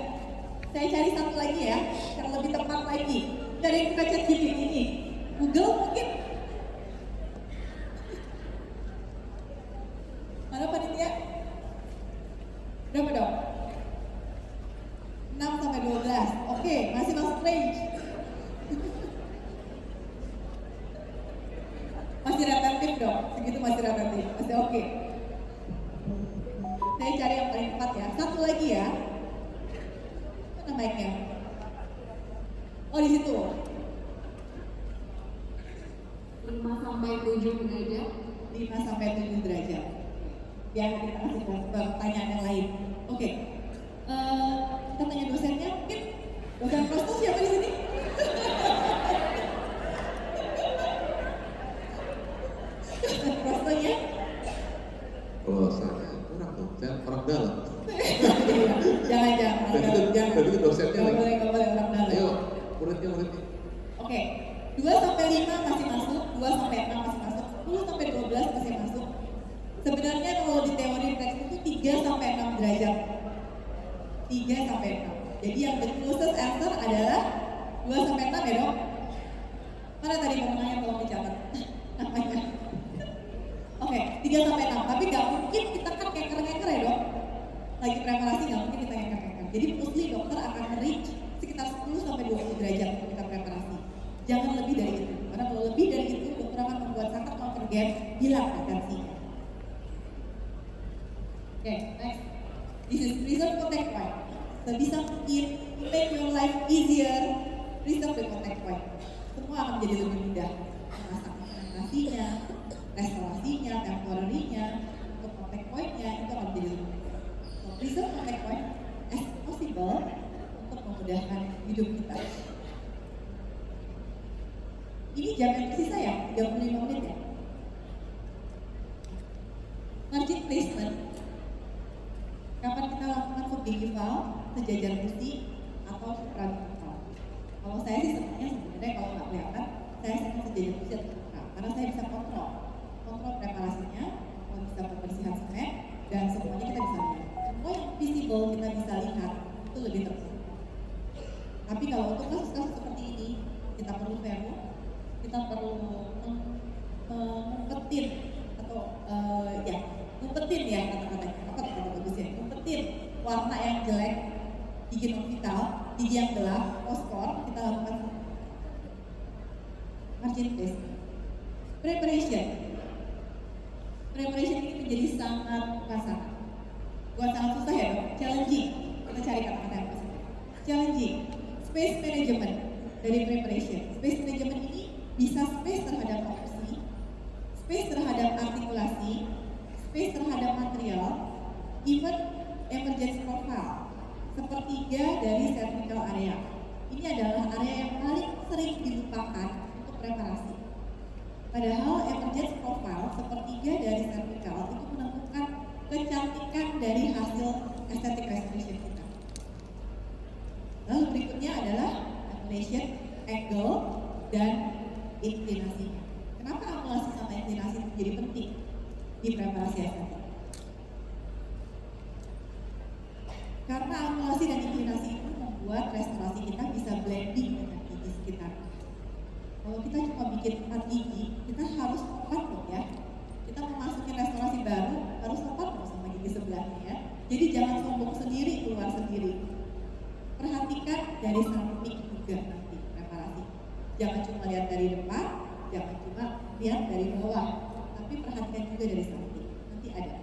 Saya cari satu lagi ya, yang lebih tepat lagi. Dari yang buka chat GPT ini. Google mungkin. Mana panitia? Berapa dong? 6-12. Oke, masih masuk range. Masih relatif dong, segitu masih relatif. Masih oke. Saya cari yang paling tepat ya. Satu lagi ya. Mana mic-nya? Oh, di situ. 5-7 derajat. 5-7 derajat. Biar kita kasih pertanyaan yang lain. Oke. Kita tanya dosennya, mungkin dosen prosto siapa di sini? Dosen prostonya? Kalau saya kurang dong, saya orang dalam. Jangan. Tadi itu dosennya lagi. Nggak boleh orang dalam. Ayo, muridnya. Oke, 2-5 masih masuk, 2-6 masih masuk, 10-12 masih masuk. Sebenarnya kalau di teori teks itu 3-6 derajat. 3-6. Jadi yang the closest answer adalah 2-6 ya dok? Mana tadi pemenangnya tolong dicatat namanya. Oke, 3-6. Tapi nggak mungkin kita kan keker-keker ya dok? Lagi preparasi nggak mungkin kita keker-keker. Jadi mostly dokter akan reach sekitar 10-20 derajat untuk kita preparasi. Jangan lebih dari itu. Karena kalau lebih dari itu, dokter akan membuat sangat konvergen, hilang atensinya. Oke, next. This is reserve contact point. Sebisa mungkin to make your life easier, reserve the contact point. Semua akan menjadi lebih mudah. Memasak konsentrasinya, restorasinya, temporary-nya, untuk contact point-nya itu akan menjadi lebih mudah. So, reserve contact point as possible untuk memudahkan hidup kita. Ini jam yang tersisa ya, 35 menit ya. Margin placement. sejajar busi atau supraorbital. Kalau saya sih sebenarnya kalau nggak kelihatan, saya senang sejajar busi atau supra, karena saya bisa kontrol preparasinya, bisa pembersihan semen, dan semuanya kita bisa lihat. Semua yang visible kita bisa lihat itu lebih tepat. Tapi kalau untuk kasus-kasus seperti ini, kita perlu value, kita perlu ngumpetin atau ngumpetin ya kata-katanya, apa kata bagusnya, ngumpetin warna yang jelek, gigi non vital, gigi yang gelap, poskor, kita lakukan margin test. Preparation ini menjadi sangat pasangan. Buat sangat susah ya dong, challenging. Kita cari kata-kata yang positif. Challenging, space management dari preparation. Space management ini bisa space terhadap opsi, space terhadap artikulasi, space terhadap material, even emergency profile. Sepertiga dari cervical area. Ini adalah area yang paling sering dilupakan untuk preparasi. Padahal emergency profile sepertiga dari cervical itu menentukan kecantikan dari hasil aesthetic restoration kita. Lalu berikutnya adalah angulation, angle, dan inklinasinya. Kenapa angulasi sama inklinasi itu menjadi penting di preparasi estetik? Karena angulasi dan inklinasi itu membuat restorasi kita bisa blending dengan gigi sekitar. Kalau kita cuma bikin 4 gigi, kita harus tepat dong ya. Kita memasuki restorasi baru, harus tepat dong sama gigi sebelahnya ya. Jadi jangan sombong sendiri, keluar sendiri. Perhatikan dari samping juga nanti preparasi. Jangan cuma lihat dari depan, jangan cuma lihat dari bawah, tapi perhatikan juga dari samping. Nanti ada.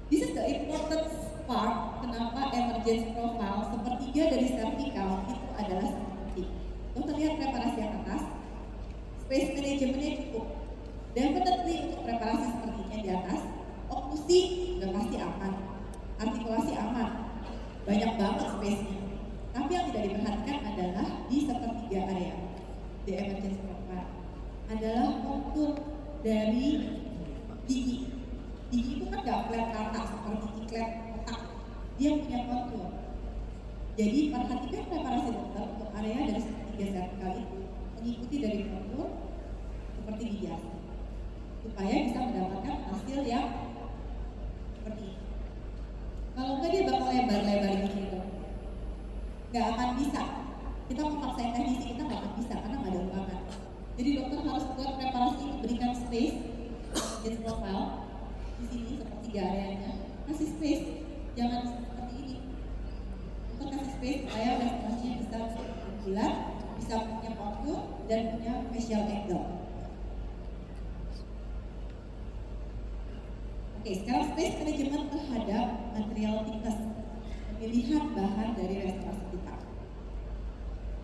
This is the important part kenapa emergency profile sepertiga dari cervical itu adalah sangat penting. Dokter lihat preparasi yang atas, space managementnya cukup. Definitely untuk preparasi sepertinya di atas, oklusi udah pasti aman, artikulasi aman, banyak banget space-nya. Tapi yang tidak diperhatikan adalah di sepertiga area, di emergency profile, adalah kontur dari gigi. Gigi itu kan gak flat rata seperti ciklet otak, dia punya kontur. Jadi perhatikan preparasi dokter untuk area dari sepertiga cervical itu mengikuti dari kontur seperti gigi asli, supaya bisa mendapatkan hasil yang seperti ini. Kalau enggak dia bakal lebar-lebar gitu, nggak akan bisa. Kita memaksain teknisi kita nggak akan bisa karena nggak ada ruangan. Jadi dokter harus buat preparasi ini, berikan space, margin profile di sini sepertiga areanya, kasih space, jangan seperti ini. Untuk kasih space supaya restorasinya bisa bulat, bisa punya kontur dan punya facial angle. Oke, sekarang space management terhadap material thickness, pemilihan bahan dari restorasi kita.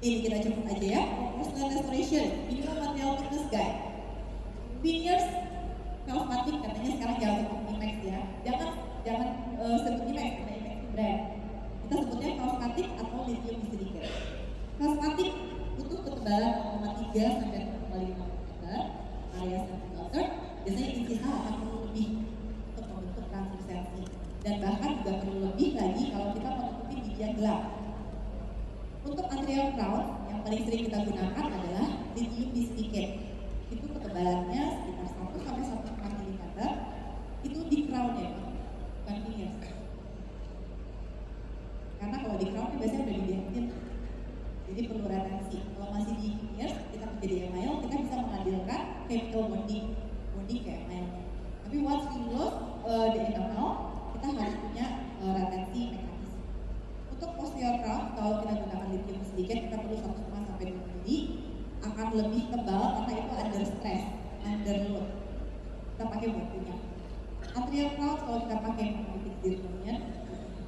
Ini kita cepet aja ya. Porcelain restoration, minimum material thickness guide. Veneers, Velvatic katanya sekarang jangan sebut Imex ya. Jangan sebut Imex karena Imex itu brand. Kita sebutnya Velvatic atau lithium silicate. Velvatic butuh ketebalan 0,3 sampai 0,5 mm, area centimeter. Biasanya insisa akan perlu lebih untuk membentuk konsistensi. Dan bahkan juga perlu lebih lagi kalau kita menutupi gigi yang gelap. Untuk material crown yang paling sering kita gunakan adalah lithium silicate. Itu ketebalannya sekitar 1 sampai 1,5 mm. Itu di crown ya, bukan veneers. Karena kalau di crown biasanya udah didentin, jadi perlu retensi. Kalau masih di veneers, kita menjadi email, kita bisa menghadirkan chemical bonding kayak emailnya. Tapi once we lose the internal, kita harus punya retensi mekanisme. Untuk posterior crown, kalau kita gunakan lithium sedikit, kita perlu 1,5 sampai 2 mm, akan lebih tebal karena itu under stress, under load. Kita pakai buat punya. Anterior crown kalau kita pakai monolitik zirconium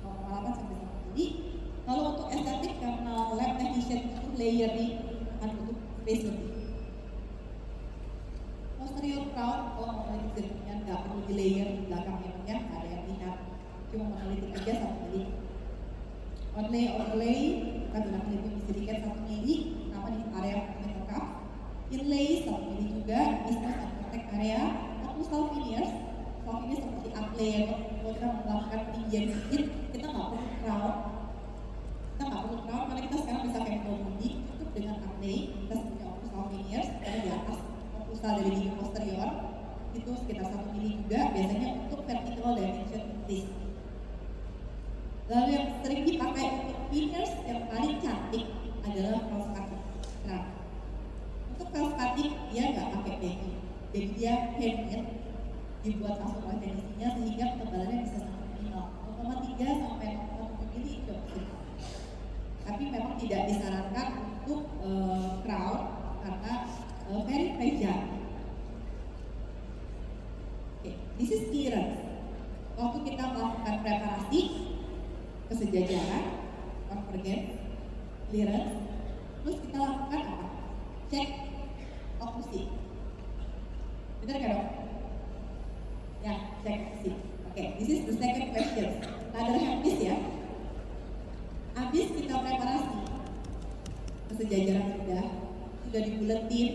0,8 sampai 1 mm. Kalau untuk estetik karena lab technician itu layering akan butuh space lebih. Posterior crown kalau monolitik zirconium nggak perlu di layer di belakangnya, nggak ada yang lihat, cuma monolitik aja 1 mm. Overlay kita gunakan lithium sedikit 1 mm, nama di area metal cup. Inlay 1 mm juga, business and protect area. Atau self veneers seperti up layer. Kalau kita melakukan peninggian sedikit, kita nggak perlu Jadi dia handmade, dibuat langsung oleh teknisinya sehingga ketebalannya bisa sangat minimal. 0,3 sampai 0,7 mili itu optimal. Tapi memang tidak disarankan untuk crowd karena very fragile. Oke, this is clearance. Waktu kita melakukan preparasi kesejajaran, convergence, clearance, terus kita lakukan apa? Cek okusi. Benar nggak dok? Ya, cek okusi. Oke, this is the second question. Ladder habis ya. Habis kita preparasi, kesejajaran sudah dibuletin,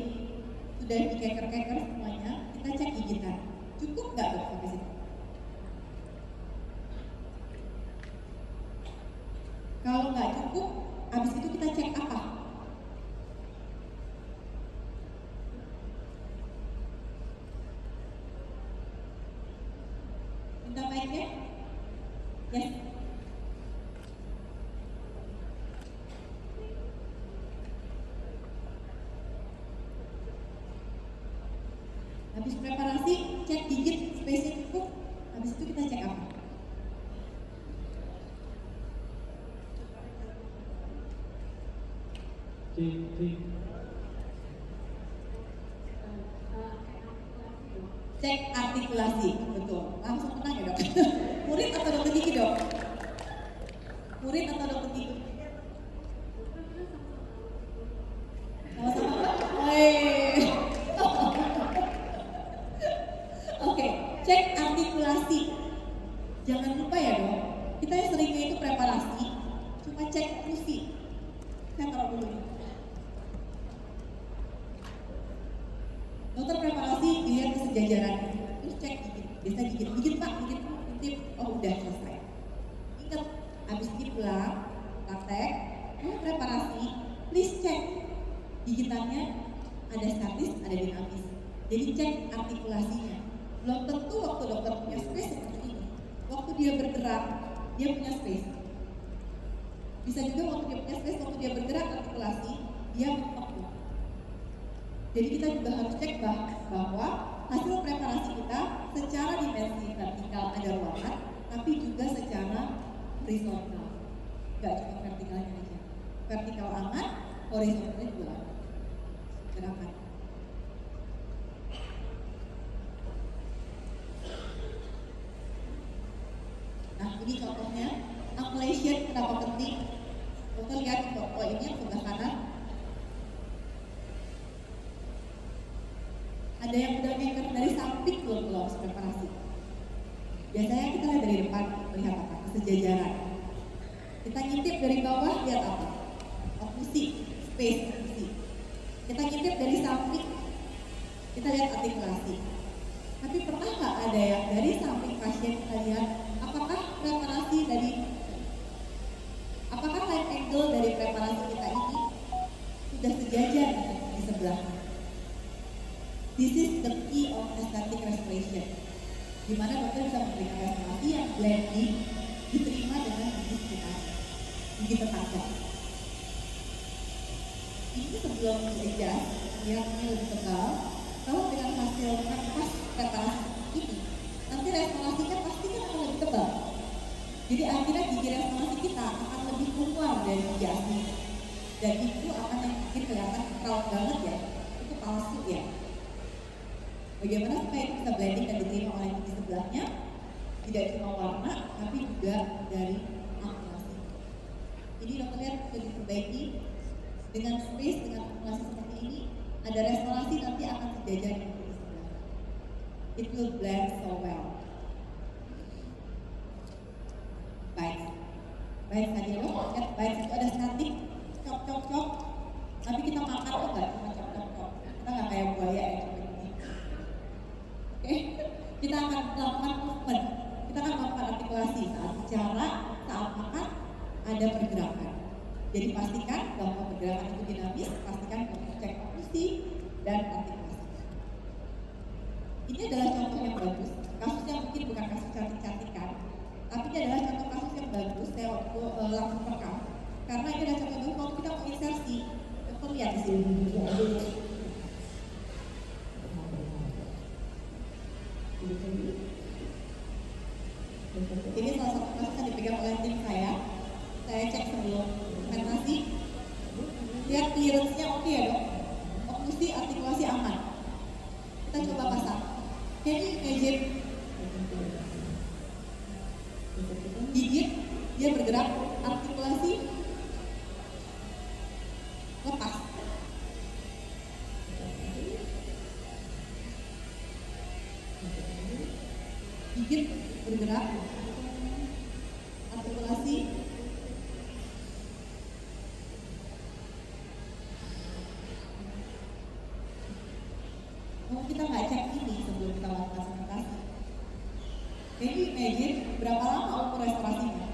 sudah dikeker-keker semuanya, kita cek gigitan. Cukup nggak dok sampai situ? Kalau nggak cukup, habis itu kita cek apa? Minta mic-nya? Yes. Habis preparasi, cek gigit, space-nya cukup. Habis itu kita cek apa? Cek artikulasi, betul. Langsung tenang ya dok. Murid atau dokter gigi dok? Murid atau dokter gigi? Sama-sama. Oke, cek artikulasi. Jangan lupa ya dok. Kita yang seringnya itu preparasi, cuma cek okusi. Saya taruh dulu nih. Dokter preparasi dilihat kesejajaran, terus cek gigit. Biasa gigit pak, gigit, oh udah selesai. Ingat, habis ini pulang, praktek, preparasi, please cek gigitannya ada statis, ada dinamis. Jadi cek artikulasinya. Belum tentu waktu dokter punya space seperti ini. Waktu dia bergerak, dia punya space. Bisa juga waktu dia punya space, waktu dia bergerak artikulasi, dia mentok. Jadi kita juga harus cek bahwa hasil preparasi kita secara dimensi vertikal ada ruangan, tapi juga secara horizontal. Gak cuma vertikalnya aja. Vertikal aman, horizontalnya juga aman. Gerakan. Nah ini contohnya, angulation kenapa penting? Dokter lihat foto ini yang sebelah kanan. Ada yang udah ngeker dari samping belum preparasi. Biasanya kita lihat dari depan, melihat apa? Kesejajaran. Kita ngintip dari bawah, lihat apa? Okusi, space okusi. Kita ngintip dari samping, kita lihat artikulasi. Tapi pernah nggak ada yang dari samping pasien kita lihat apakah preparasi dari, apakah line angle dari preparasi kita ini sudah sejajar di sebelah? This is the key of aesthetic restoration, di mana dokter bisa memberikan restorasi yang blending, diterima dengan gigi sekitar, gigi tetangga. Ini sebelum adjust, yang ini lebih tebal. Kalau dengan hasil pas preparasi ini, nanti restorasinya pasti kan akan lebih tebal. Jadi akhirnya gigi restorasi kita akan lebih keluar dari gigi asli, dan itu akan yang mungkin kelihatan crowd banget ya, itu palsu ya. Bagaimana supaya itu bisa blending dan diterima oleh gigi sebelahnya, tidak cuma warna, tapi juga dari akumulasi. Jadi dokter lihat sudah diperbaiki dengan space, dengan akumulasi seperti ini, ada restorasi nanti akan sejajar dengan gigi sebelah. It will blend so well. Baik saja dok, lihat baik itu ada statik, cok, tapi kita makan tuh nggak cuma cok, kita nggak kayak buaya ya. Oke, kita akan melakukan movement, kita akan melakukan artikulasi saat bicara, saat makan, ada pergerakan. Jadi pastikan bahwa pergerakan itu dinamis, pastikan bahwa cek okusi dan artikulasi. Ini adalah contoh yang bagus, kasus yang mungkin bukan kasus cantik-cantikan, tapi ini adalah contoh kasus yang bagus, saya waktu langsung rekam. Karena ini adalah contoh bagus waktu kita mau insersi, kita lihat di sini. balance-nya oke ya dok, oklusi artikulasi aman. Kita coba pasang. Can you imagine gigit, dia bergerak, artikulasi lepas. Gigit, bergerak, artikulasi kalau kita nggak cek ini sebelum kita lakukan sanitasi. Can you imagine berapa lama umur restorasinya?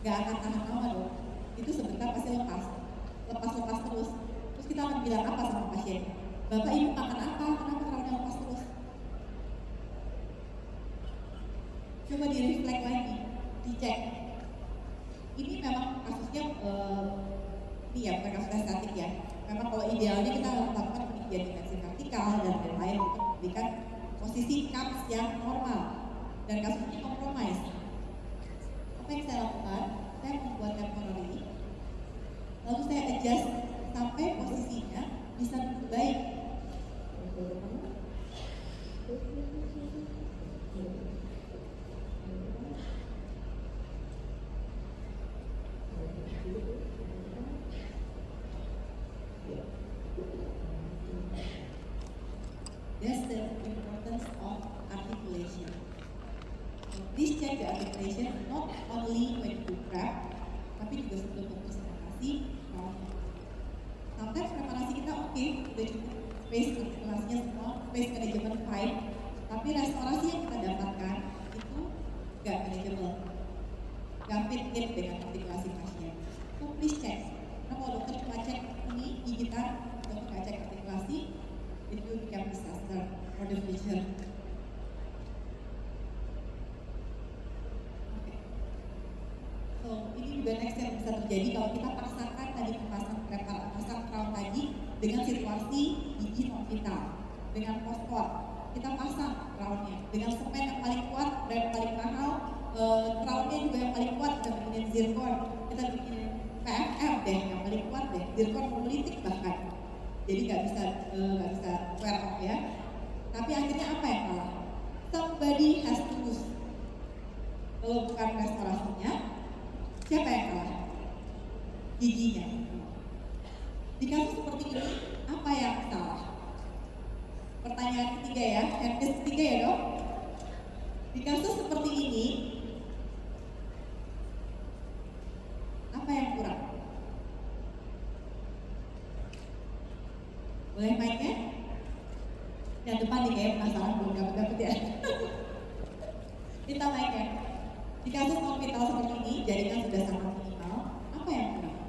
Gak akan tahan lama dong. Itu sebentar pasti lepas terus. Terus kita akan bilang apa sama pasien? Bapak ibu makan apa? Kenapa karena lepas terus? Coba di reflect lagi, dicek. Ini memang kasusnya ini ya bukan kasus estetik ya. Memang kalau idealnya kita lakukan penelitian dimensi vertikal dan lain-lain untuk memberikan posisi cups yang normal dan kasus ini kompromis. Apa yang saya lakukan? Saya membuat temporary, lalu saya adjust sampai posisinya bisa lebih baik. That's the importance of articulation. So, please check the articulation not only when you prep, tapi juga sebelum presentasi. Sometimes preparasi kita oke, udah cukup space artikulasinya semua, space management fine, tapi restorasi yang kita dapatkan itu gak manageable, gak fit in dengan artikulasi pasien. So please check. Karena kalau dokter cuma cek ini gigitan, dokter gak cek artikulasi, it will become disaster for the future. Okay. So ini juga next yang bisa terjadi kalau kita paksakan tadi pasang crown tadi dengan situasi gigi non vital, dengan post-op. Kita pasang crownnya dengan semen yang paling kuat, brand paling mahal, crownnya juga yang paling kuat. Kita bikinin zircon, kita bikinin PFM deh yang paling kuat deh, zircon monolitik bahkan. Jadi nggak bisa wear off ya. Tapi akhirnya apa yang kalah? Somebody has to lose. Kalau bukan restorasinya, siapa yang kalah? Giginya. Di kasus seperti ini, apa yang salah? Pertanyaan ketiga ya, handcase ketiga ya dok. Di kasus seperti ini, apa yang kurang? Boleh mic-nya? Yang depan nih kayaknya penasaran belum dapet ya. Kita mic-nya. Di kasus non vital seperti ini, jaringan sudah sangat minimal. Apa yang kurang?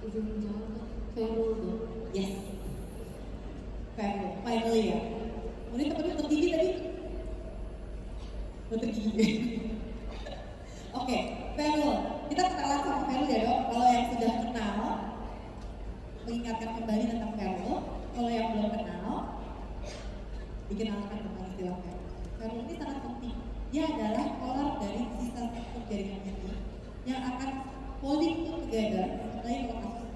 Izin menjawab, Ferul dong. Yes. Ferul, finally ya. Kemudian teman dokter gigi tadi? Dokter gigi. Oke, Ferul. Kita kenalan sama Ferul ya dok. Kalau yang sudah kenal, mengingatkan kembali tentang Ferul. Kalau yang belum kenal, dikenalkan tentang istilah Ferul. Ferul ini sangat penting. Dia adalah polar dari sisa struktur jaringan gigi yang akan holding together. Lain kalau kasus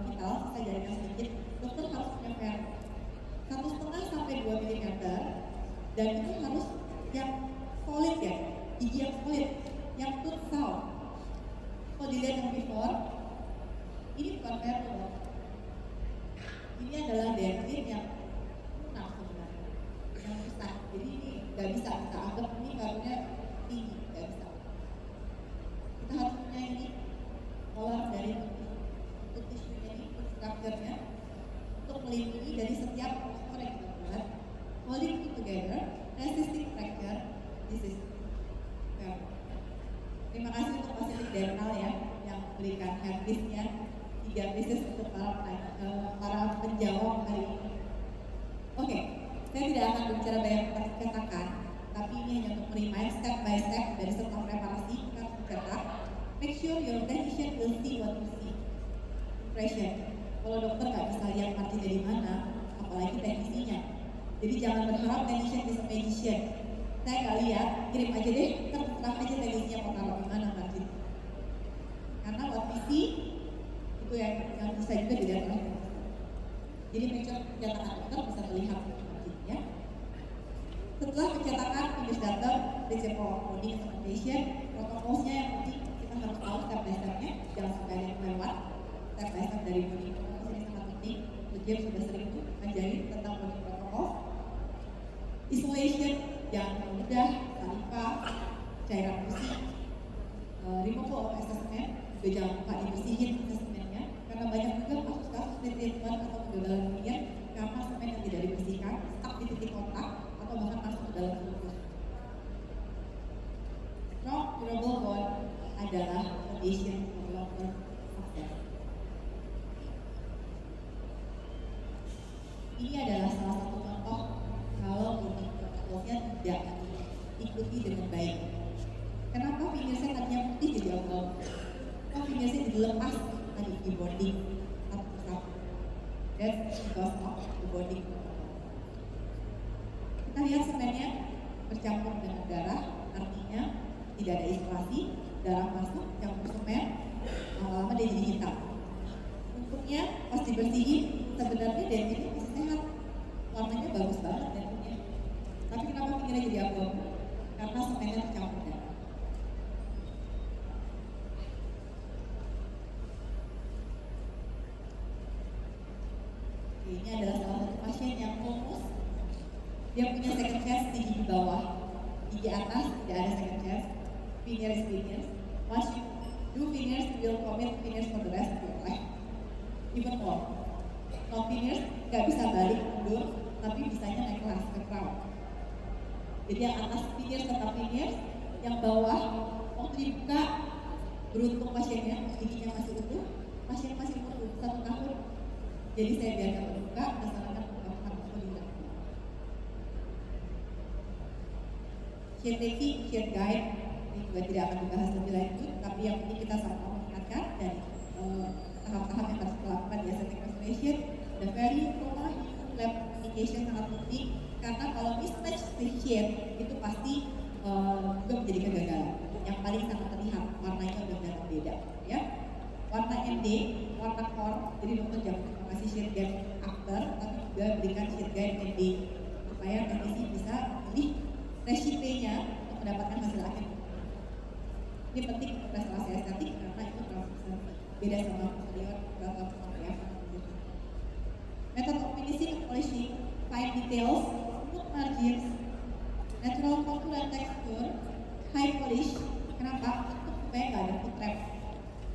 vital, sisa jaringan sedikit, dokter harus punya Ferul 1,5 sampai 2 mm dan itu harus yang solid ya, gigi yang solid, yang tooth sound. Kalau dilihat yang before, ini bukan Ferul, ini adalah dentin yang lunak sebenarnya, yang rusak. Jadi ini nggak bisa kita anggap ini Ferulnya tinggi, nggak bisa. Kita harus punya ini polar dari untuk tisunya ini, untuk strukturnya, untuk melindungi dari setiap postur yang kita buat, holding it together, resisting fracture. This is Ferul. Terima kasih untuk fasilitas dental ya yang memberikan handpiece-nya 3 pieces untuk para penjawab hari ini. Oke, saya tidak akan berbicara banyak katakan, tapi ini hanya untuk remind step by step dari setelah preparasi kita harus mencetak. Make sure your technician will see what you see. Impression. Kalau dokter nggak bisa lihat marginnya di mana, apalagi teknisinya. Jadi jangan berharap technician is a magician. Saya nggak lihat, kirim aja deh, akurasi itu yang bisa juga dilihat oleh dokter. Jadi pencetakan dokter bisa melihat marginnya. Setelah pencetakan finish data, principle of coding implementation, protokolnya yang penting kita harus tahu step by stepnya, jangan sampai ada yang lewat. Step by step dari coding protokol ini sangat penting. James sudah sering tuh ngajarin tentang coding protokol. Isolation, jangan terlalu mudah, saliva, cairan bersih, removal of assessment, juga jangan lupa dibersihin assessmentnya, karena banyak juga kasus-kasus treatment atau kegagalan kemudian karena semen yang tidak dibersihkan, stuck di titik kontak, atau bahkan masuk ke dalam tubuh. Strong durable bond adalah foundation for long-term success. Ini adalah salah satu contoh kalau coding protokolnya tidak diikuti dengan baik. Kenapa fingernya tadinya putih jadi abu-abu? Kok fingernya jadi lepas tadi di bonding satu persatu? That's because of the bonding protocol. Kita lihat semennya bercampur dengan darah, artinya tidak ada isolasi, darah masuk, campur semen, lama-lama dia jadi hitam. Untungnya pas dibersihin, sebenarnya dagingnya masih sehat, warnanya bagus banget dagingnya. Tapi kenapa fingernya jadi abu-abu? Karena semennya tercampur darah. Ini adalah salah satu pasien yang fokus. Dia punya second chance di gigi bawah, gigi atas tidak ada second chance. Finger is fingers. Once you do fingers, you will commit fingers for the rest of your life. Even more. No fingers nggak bisa balik mundur, tapi bisanya naik kelas ke crown. Jadi yang atas fingers tetap fingers, yang bawah waktu dibuka beruntung pasiennya giginya masih utuh, pasien masih umur 1 tahun. Jadi saya biarkan terbuka, berdasarkan pengetahuan kuliner. Sheet taking, sheet guide, ini juga tidak akan dibahas lebih lanjut, tapi yang penting kita sama-sama mengingatkan dari tahap-tahap yang harus dilakukan di aesthetic restoration. The very trauma lab communication sangat penting, karena kalau mismatch sheet itu pasti juga menjadi kegagalan. Yang paling sangat terlihat warnanya benar-benar beda, ya. Warna MD, warna core, jadi dokter jangan kasih sheet guide after, tapi juga berikan sheet guide MD supaya teknisi bisa memilih resipinya untuk mendapatkan hasil akhir. Ini penting untuk restorasi estetik karena itu transversi beda sama posterior atau ya. Method of finishing and polishing, fine details, smooth margins, natural contour and texture, high polish. Kenapa? Untuk supaya nggak ada foot trap.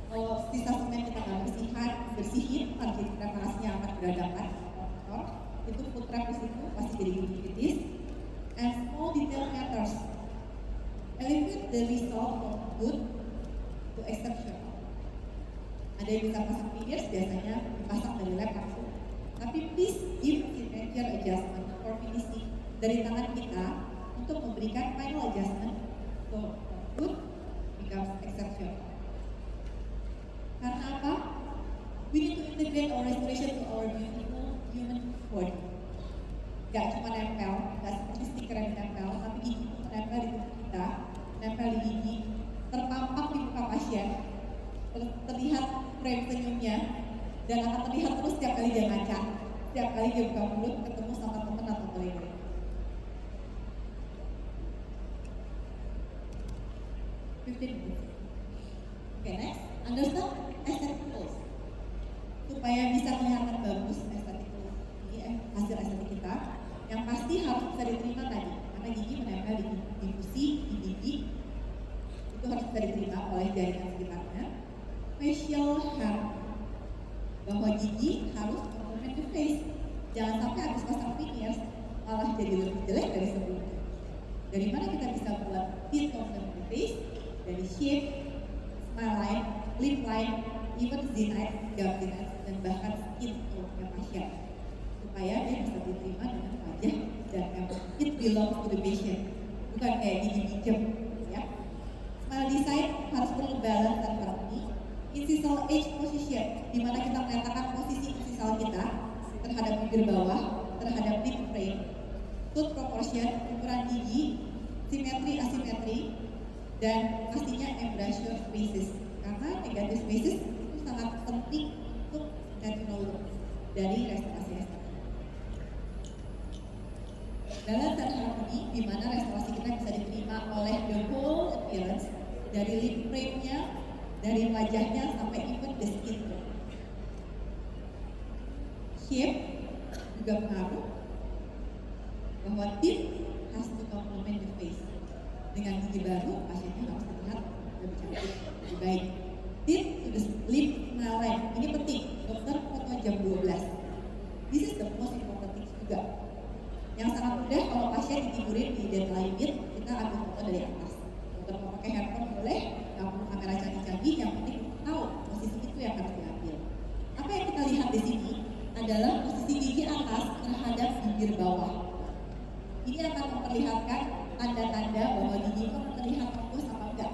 Kalau sisa semen kita nggak bersihin, margin preparasinya akan berhadapan kotor, itu foot trap di situ pasti jadi gingivitis. And small detail matters. Elevate the result from good to exceptional. Ada yang bisa pasang fingers, biasanya dipasang dari lab langsung. Tapi please give signature adjustment for finishing dari tangan kita untuk memberikan final adjustment to good becomes exceptional. Karena apa? We need to integrate our restoration to our beautiful human body. Gak cuma nempel, gak seperti stiker yang nempel, tapi gigi itu menempel di tubuh kita, nempel di gigi, terpampang di muka pasien, terlihat frame senyumnya, dan akan terlihat terus setiap kali dia ngaca, setiap kali dia buka mulut ketemu sama teman atau kolega. Okay, next, understand aesthetic tools. Supaya bisa kelihatan bagus aesthetic tools, ini hasil estetik kita, yang pasti harus bisa diterima tadi, karena gigi menempel di gusi, di gigi, itu harus bisa diterima oleh jaringan sekitarnya. Facial hair, bahwa gigi harus complement the face. Jangan sampai habis pasang veneers malah jadi lebih jelek dari sebelumnya. Dari mana kita bisa buat teeth complement the face? Dari shape, smile line, lip line, even zenith, gum zenith, dan bahkan skin tone-nya pasien, supaya dia bisa diterima dengan wajah dan memang it belongs to the patient, bukan kayak gigi pinjem, ya. Smile design harus perlu balance dan harmoni. Incisal edge position, di mana kita meletakkan posisi incisal kita terhadap bibir bawah, terhadap lip frame. Tooth proportion, ukuran gigi, simetri asimetri, dan pastinya embrasure spaces. Karena negative spaces itu sangat penting untuk natural look dari restorasi estetik. Dalam set harmony, di mana restorasi kita bisa diterima oleh the whole appearance, dari lip frame-nya, dari wajahnya sampai even the skin tone. Shape juga pengaruh bahwa tip has to complement the face. Dengan gigi baru, pasiennya harus terlihat lebih cantik, lebih baik. Tip to the lip smile. Ini penting, dokter foto jam 12. This is the most important thing juga. Yang sangat mudah kalau pasien ditidurin di deadline meet, kita ambil foto dari atas. Dokter mau pakai handphone boleh, nggak perlu kamera canggih-canggih, yang penting tahu posisi itu yang harus diambil. Apa yang kita lihat di sini adalah posisi gigi atas terhadap bibir bawah. Ini akan memperlihatkan tanda-tanda bahwa gigi itu akan terlihat fokus apa enggak.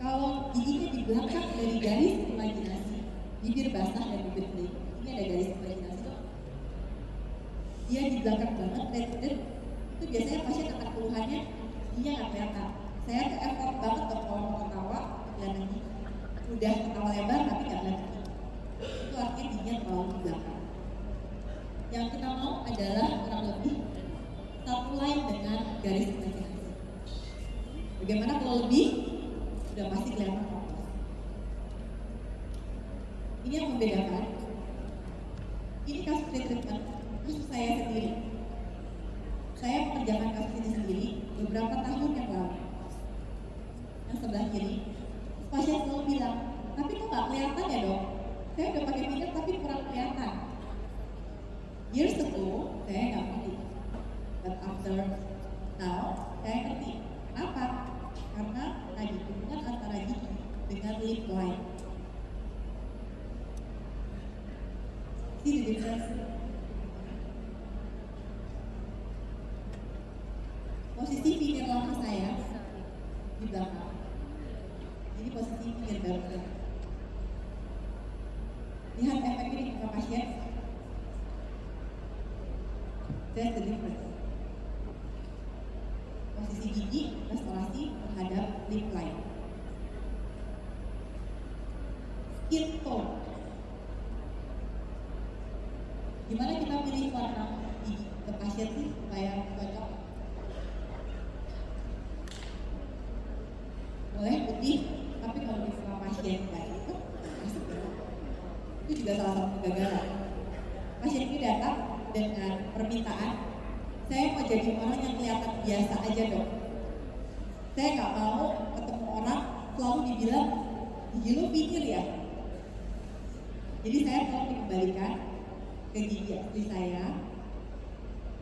Kalau giginya di belakang dari garis imajinasi, bibir basah dan bibir kering, ini ada garis imajinasi tuh. Dia di belakang banget, dan itu biasanya pasien akan keluhannya giginya nggak kelihatan. Saya tuh effort banget tuh kalau mau ketawa, kelihatan gigi. Udah ketawa lebar tapi nggak kelihatan gigi. Itu artinya giginya terlalu di belakang. Yang kita mau adalah kurang lebih satu line dengan garis imajinasi. Bagaimana kalau lebih? Sudah pasti kelihatan fokus. Ini yang membedakan. Ini kasus treatment, kasus saya sendiri. Saya mengerjakan kasus ini sendiri beberapa tahun yang lalu. Yang sebelah kiri, pasien selalu bilang, tapi kok nggak kelihatan ya dok? Saya udah pakai minyak tapi kurang kelihatan. Years ago, saya nggak ngerti. But after now, saya ngerti. Kenapa? Karena tadi hubungan antara gigi dengan lip line. See the difference? Posisi pinggir lama saya di belakang. Jadi posisi pinggir baru saya. Lihat efeknya di muka pasien. That's the difference. Posisi gigi, restorasi terhadap lip line. Skin tone. Gimana kita pilih warna gigi ke pasien sih supaya cocok? Boleh putih, tapi kalau di muka pasien kayak itu masuk ya. Itu juga salah satu kegagalan. Pasien ini datang dengan permintaan, saya mau jadi orang yang kelihatan biasa aja dok. Saya nggak mau ketemu orang selalu dibilang gigi lu pikir ya. Jadi saya mau dikembalikan ke gigi asli saya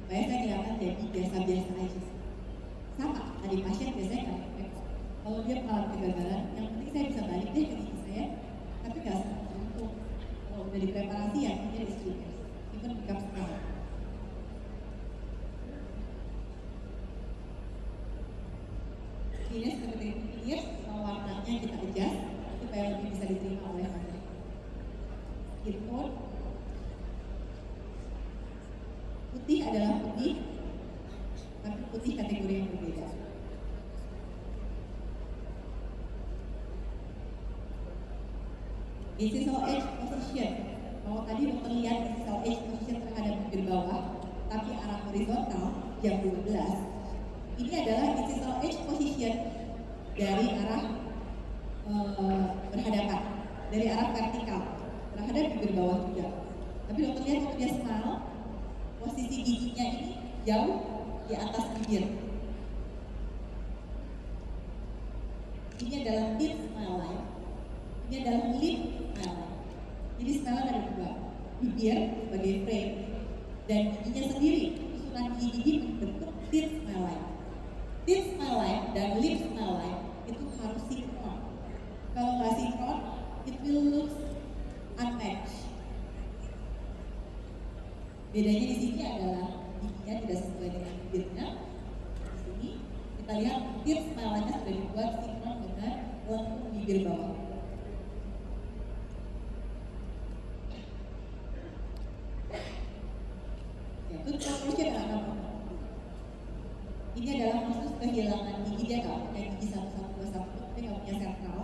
supaya saya kelihatan jadi biasa-biasa aja. Sama, tadi pasien biasanya nggak efek. Kalau dia mengalami kegagalan, yang penting saya bisa balik deh ke gigi saya, tapi nggak sangat beruntung. Kalau udah dipreparasi ya, ini distribusi. Even become sekarang. Ini seperti ini, warnanya kita adjust supaya lebih bisa diterima oleh pasien. Skin tone putih adalah putih, tapi putih kategori yang berbeda. Incisal edge position. Kalau tadi dokter lihat incisal edge position terhadap bibir bawah, tapi arah horizontal jam 12. Ini adalah incisal edge position dari arah berhadapan, dari arah vertikal terhadap bibir bawah juga. Tapi dokter lihat waktu dia smile, posisi giginya ini jauh di atas bibir. Ini adalah tip smile line, ini adalah lip smile line. Jadi smile line ada dua, bibir sebagai frame dan giginya sendiri. Susunan gigi membentuk tip smile line. Tip smile line dan lip smile line itu harus sinkron. Kalau nggak sinkron, it will look unmatched. Bedanya di sini adalah giginya tidak sesuai dengan bibirnya. Di sini kita lihat tip smile line-nya sudah dibuat sinkron dengan lengkung bibir bawah. Ya, itu proportion akan ini adalah kasus kehilangan gigi, dia nggak punya gigi 1, 2, 1, tapi nggak punya sentral.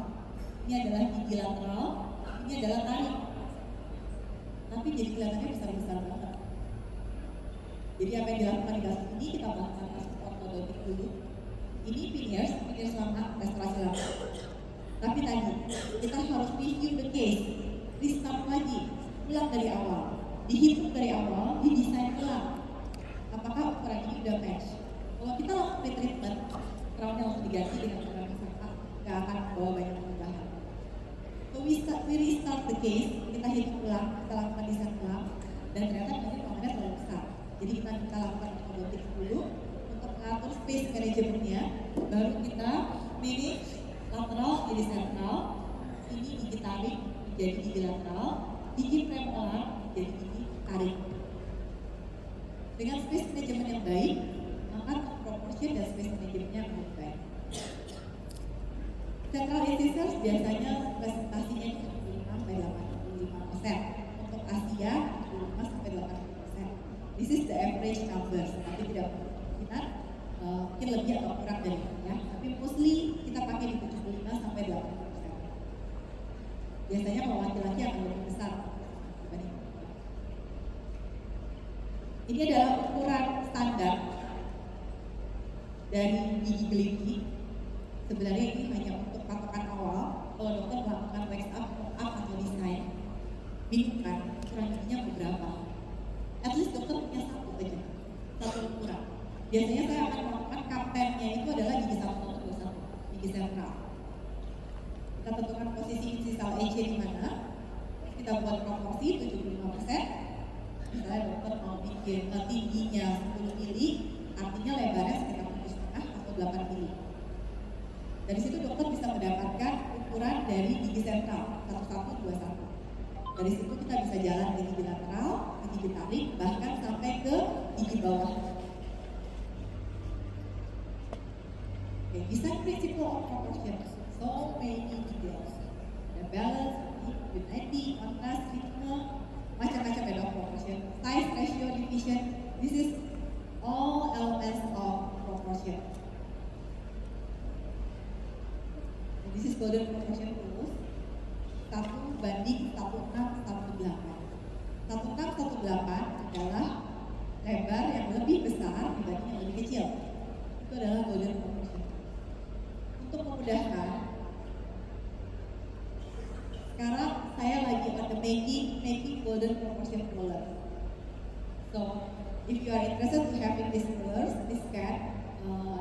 Ini adalah gigi lateral ini adalah tari, tapi jadi kelihatannya besar-besar banget. Jadi apa yang dilakukan di kasus ini, kita melakukan kasus ortodontik dulu. Ini veneers lama, restorasi lama. Tapi tadi, kita harus review the case, restart lagi, ulang dari awal, dihitung dari awal, didesain ulang. Apakah ukuran ini udah match? Kalau kita lakukan retreatment, crownnya langsung diganti dengan ukuran yang sama, nggak akan membawa banyak perubahan. So we restart the case, kita hitung ulang, kita lakukan desain ulang, dan ternyata mungkin crownnya terlalu besar. Jadi kita lakukan ortodontik dulu untuk mengatur space manajemennya, baru kita manage lateral jadi sentral, ini gigi tarik menjadi gigi lateral, gigi premolar menjadi gigi tarik. Dengan space management yang baik, maka proportion dan space managementnya akan lebih baik. Central incisors biasanya presentasinya 75-85%, untuk Asia 75-80%. This is the average numbers, tapi tidak kemungkinan mungkin lebih atau kurang dari itu ya. Tapi mostly kita pakai di 75-80%. Biasanya kalau laki-laki akan lebih besar dibanding perempuan. Ini adalah ukuran standar dari gigi kelinci. Sebenarnya ini hanya untuk patokan awal. Kalau dokter melakukan wax up, atau desain, bingung kan ukuran giginya berapa? At least dokter punya satu aja, satu ukuran. Biasanya saya akan melakukan kaptennya itu adalah gigi 1-1-2-1, gigi sentral. Kita tentukan posisi incisal EC di mana. Kita buat proporsi 75%. Misalnya dokter mau bikin tingginya 10 mili, artinya lebarnya sekitar 7,5 atau 8 mili. Dari situ dokter bisa mendapatkan ukuran dari gigi sentral 1-1-2-1. Dari situ kita bisa jalan ke gigi lateral, ke gigi tarik, bahkan sampai ke gigi bawah. Okay, design principle of proportion, so many details. The balance, unity, contrast, ritme, macam-macam ya dok proportion. Size, ratio, division, this is all elements of proportion. And this is golden proportion rules. 1:1:8. 1:8 adalah lebar yang lebih besar dibanding yang lebih kecil. Itu adalah golden proportion. Untuk memudahkan, sekarang saya lagi on the making golden proportion roller. So, if you are interested to having these rollers, please scan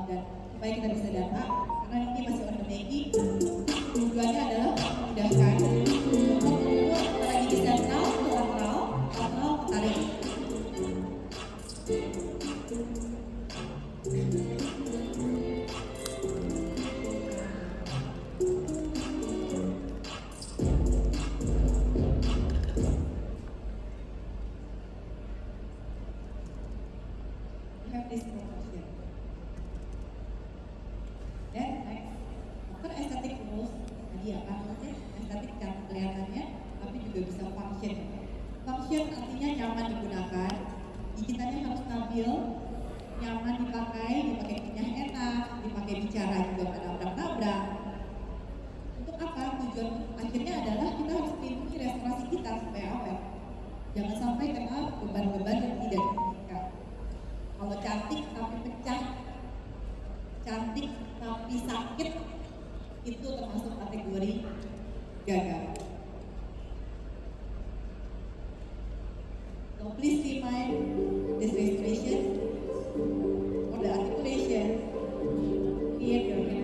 dan supaya kita bisa data. Karena ini masih on the making, tujuannya adalah memudahkan untuk mengukur antara gigi sentral ke lateral, lateral ke tarik. Have this proportion. Then next, after aesthetic rules, tadi apa maksudnya? Estetik kan kelihatannya, tapi juga bisa function. Function artinya nyaman digunakan, gigitannya harus stabil, nyaman dipakai kunyah enak, dipakai bicara juga nggak nabrak-nabrak. Untuk apa? Tujuan akhirnya adalah kita harus melindungi restorasi kita supaya awet. Jangan sampai kena beban-beban yang tidak diinginkan. Kalau cantik tapi pecah, cantik tapi sakit, itu termasuk kategori gagal. So please remind this restoration or the articulation, create your guidance.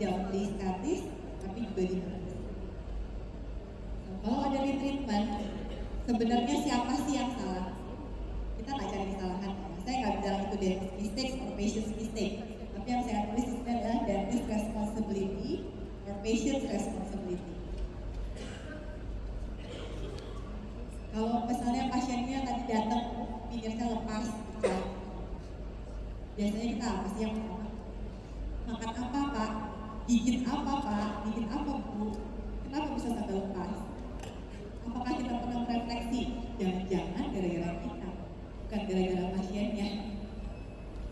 Tidak only statis, tapi juga dinamis. Kalau ada retreatment, sebenarnya siapa sih yang salah? Kita nggak cari kesalahan. Saya nggak bilang itu dentist mistake or patient's mistake. Tapi yang saya tulis itu adalah dentist responsibility or patient's responsibility. Kalau misalnya pasiennya tadi datang, pinirnya lepas, pecah. Biasanya kita apa sih yang pertama? Makan apa pak? Gigit apa pak? Gigit apa bu? Kenapa bisa sampai lepas? Apakah kita pernah merefleksi? Jangan-jangan gara-gara kita, bukan gara-gara pasiennya.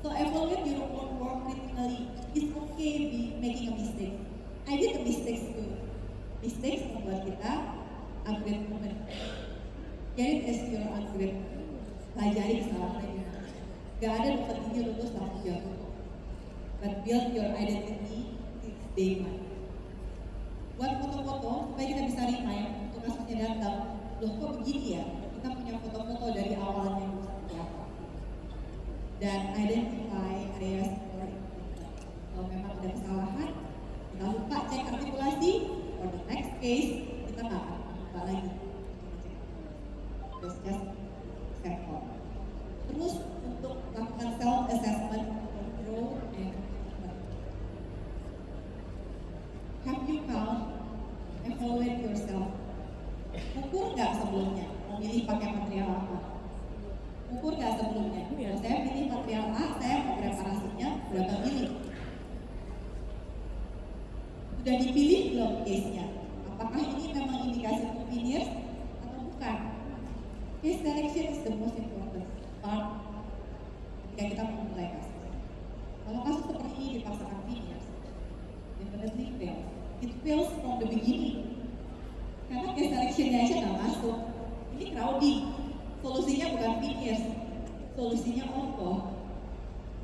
So evaluate your own work critically. It's okay be making a mistake. I did a mistakes too. Mistakes membuat kita upgrade moment. Get it as your upgrade. Pelajari kesalahannya. Gak ada dokter gigi lulus langsung jago. But build your identity since day one. Buat foto-foto supaya kita bisa remind untuk kasusnya datang. Loh kok begini ya? Kita punya foto-foto dari awalnya seperti apa. Dan identify areas for improvement. Kalau memang ada kesalahan, kita lupa cek artikulasi. For the next case, kita nggak akan lupa lagi. Just step on. Terus untuk lakukan self assessment, control, and have you count, evaluate yourself. Ukur nggak sebelumnya, mau milih pakai material apa? Ukur nggak sebelumnya? Kalau saya pilih material A, saya mau preparasinya berapa mili? Sudah dipilih belum case-nya? Apakah ini memang indikasi untuk veneers atau bukan? Case selection is the most important part ketika kita memulai kasus. Kalau kasus seperti ini dipaksakan veneers, definitely fail. It fails from the beginning. Karena case selection-nya aja nggak masuk. Ini crowding. Solusinya bukan veneers, solusinya ortho.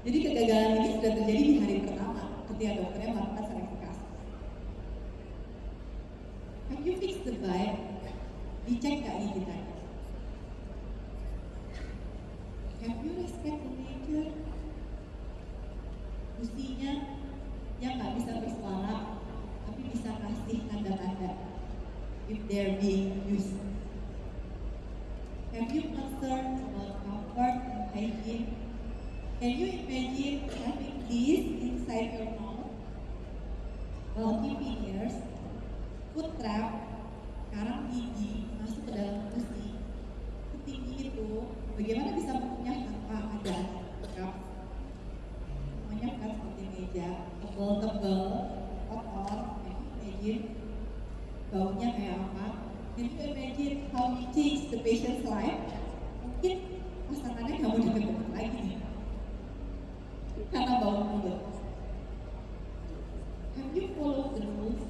Jadi kegagalan ini sudah terjadi di hari pertama ketika dokternya melakukan seleksi kasus. Have you fixed the bite? Dicek nggak gigitannya? Have you respect the nature? Gusinya yang nggak bisa bersuara, tapi bisa kasih tanda-tanda if they're being used. Have you concerned about comfort and hygiene? Can you imagine having this inside your mouth? Bulky veneers, food trap, karang gigi masuk ke dalam gusi. Setinggi itu, bagaimana bisa mengunyah tanpa ada cup? Semuanya bukan seperti meja, tebal-tebal, kotor, imagine baunya kayak apa? Can you imagine how you change the patient's life? Mungkin pasangannya nggak mau deket-deket lagi nih, karena bau mulut. Have you followed the rules?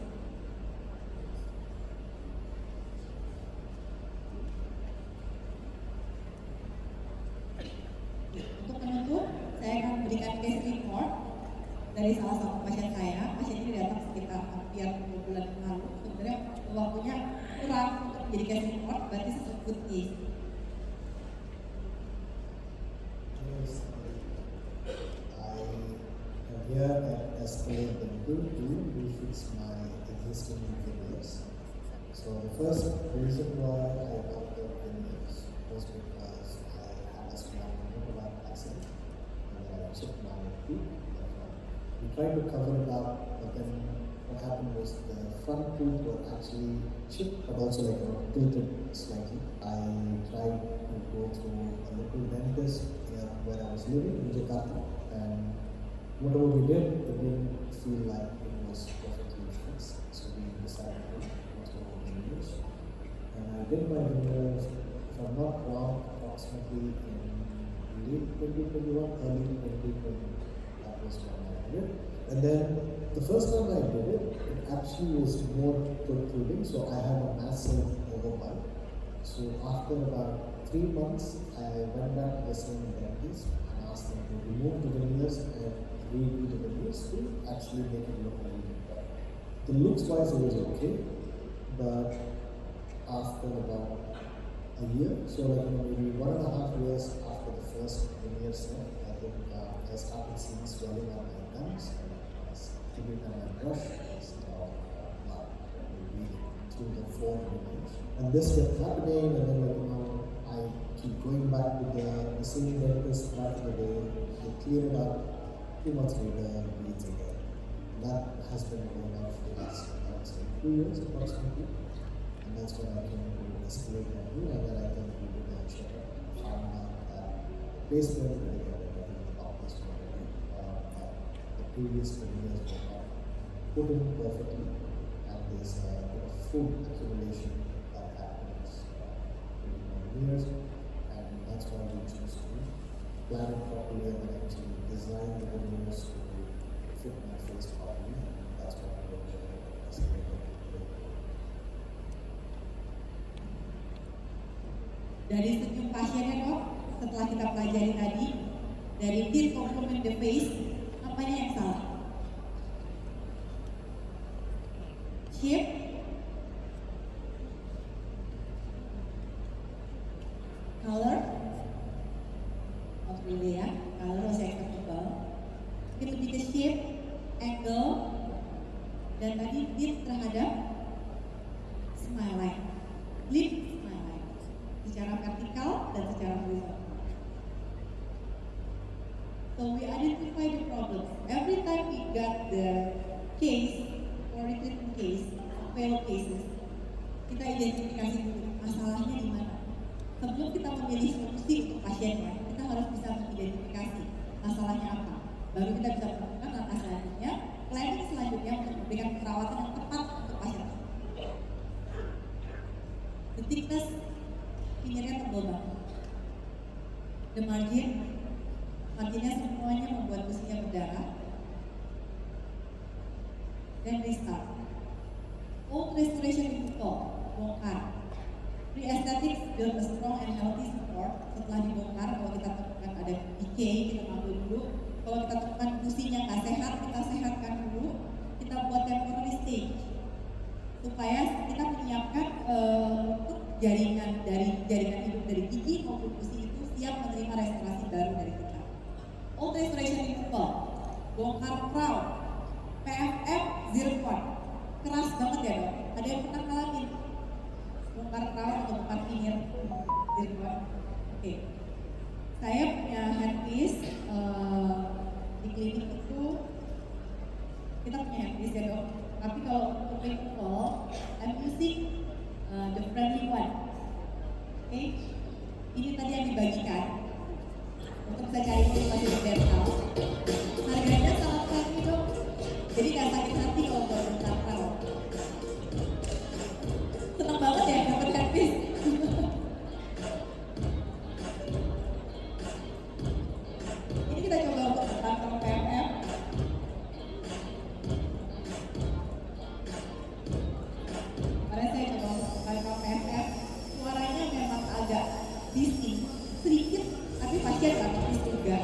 Untuk penutup, saya akan memberikan case report dari salah satu pasien saya. Pasien ini datang sekitar hampir 2 bulan yang lalu. Sebenarnya waktunya kurang untuk menjadi case report, berarti sebut case. I am here at Escalade Dental to refix my existing veneers. So the first reason why I got the veneers was because I had a small motorbike accident and I chipped my tooth. We tried to cover it up, but then what happened was the front tooth were actually chipped, but also like tilted slightly. I tried to go through a local dentist where I was living in Jakarta, and whatever we did, it didn't feel like it was perfectly fixed. So we decided to go through veneers. And I did my veneers, if I'm not wrong, approximately in late 2021, early 2020. That was when I did it. And then the first time I did it, it actually was more protruding, so I had a massive overbite. So after about 3 months, I went back to the same dentist and asked them to remove the veneers and redo the veneers to actually make it look a little bit better. The looks wise it was okay, but after about a year, so like maybe 1.5 years after the first veneer set, I think I started seeing swelling on my gums. Every time I brush, I start blood bleeding through the 4 veneers. And this kept happening, and then like keep going back to the same dentist back in the day. They clear it up 2 months later, bleeds again. That has been going on for the last, I would say, 2 years approximately. And that's when I came to Escalate Dental, and then I came to the denture, found out that the placement really got it in the office already. The previous veneers were not put in perfectly, and there's a bit of food accumulation that happens during the veneers, and that's why we choose to plan it properly and then actually design the veneers to fit my face properly. That's what I work with. Dari setiap pasiennya dok, setelah kita pelajari tadi, dari teeth complement the face, apanya yang salah? Shape, color, not really ya, color masih acceptable. Ini lebih ke shape, angle, dan tadi teeth terhadap smile line, lip smile line, secara vertikal dan secara horizontal. So we identify the problems. Every time we got the case or recruitment case, failed cases, kita identifikasi dulu masalahnya di mana. Sebelum kita memilih solusi untuk pasiennya, kita harus bisa mengidentifikasi masalahnya apa. Baru kita bisa melakukan langkah selanjutnya, planning selanjutnya untuk memberikan perawatan yang tepat untuk pasien. The thickness, fingernya tebal banget. The marginnya semuanya membuat gusinya berdarah. Dan restart. Old restoration removal, bongkar. Pre-aesthetics build a strong and healthy support. Setelah dibongkar, kalau kita temukan ada decay, kita ambil dulu. Kalau kita temukan gusinya nggak sehat, kita sehatkan dulu. Kita buat temporary stage supaya kita menyiapkan untuk jaringan hidup dari gigi maupun gusi itu siap menerima restorasi baru dari kita. Old restoration removal, bongkar crown, PFF zircon, keras banget ya dok. Ada yang pernah ngalamin bongkar crown atau bongkar finger zircon? Oke. Saya punya handpiece di klinik itu kita punya handpiece ya dok. Tapi kalau untuk removal, I'm using the friendly one. Oke, ini tadi yang dibagikan untuk saya cari motivasi di dental. Harganya sangat friendly dok, jadi nggak sakit hati kalau buat dental crown. Senang banget ya dapat handpiece. Ini kita coba untuk dental crown PFF. Karena saya coba untuk dental crown PFF, suaranya memang agak bising sedikit, tapi pasien nggak notice juga.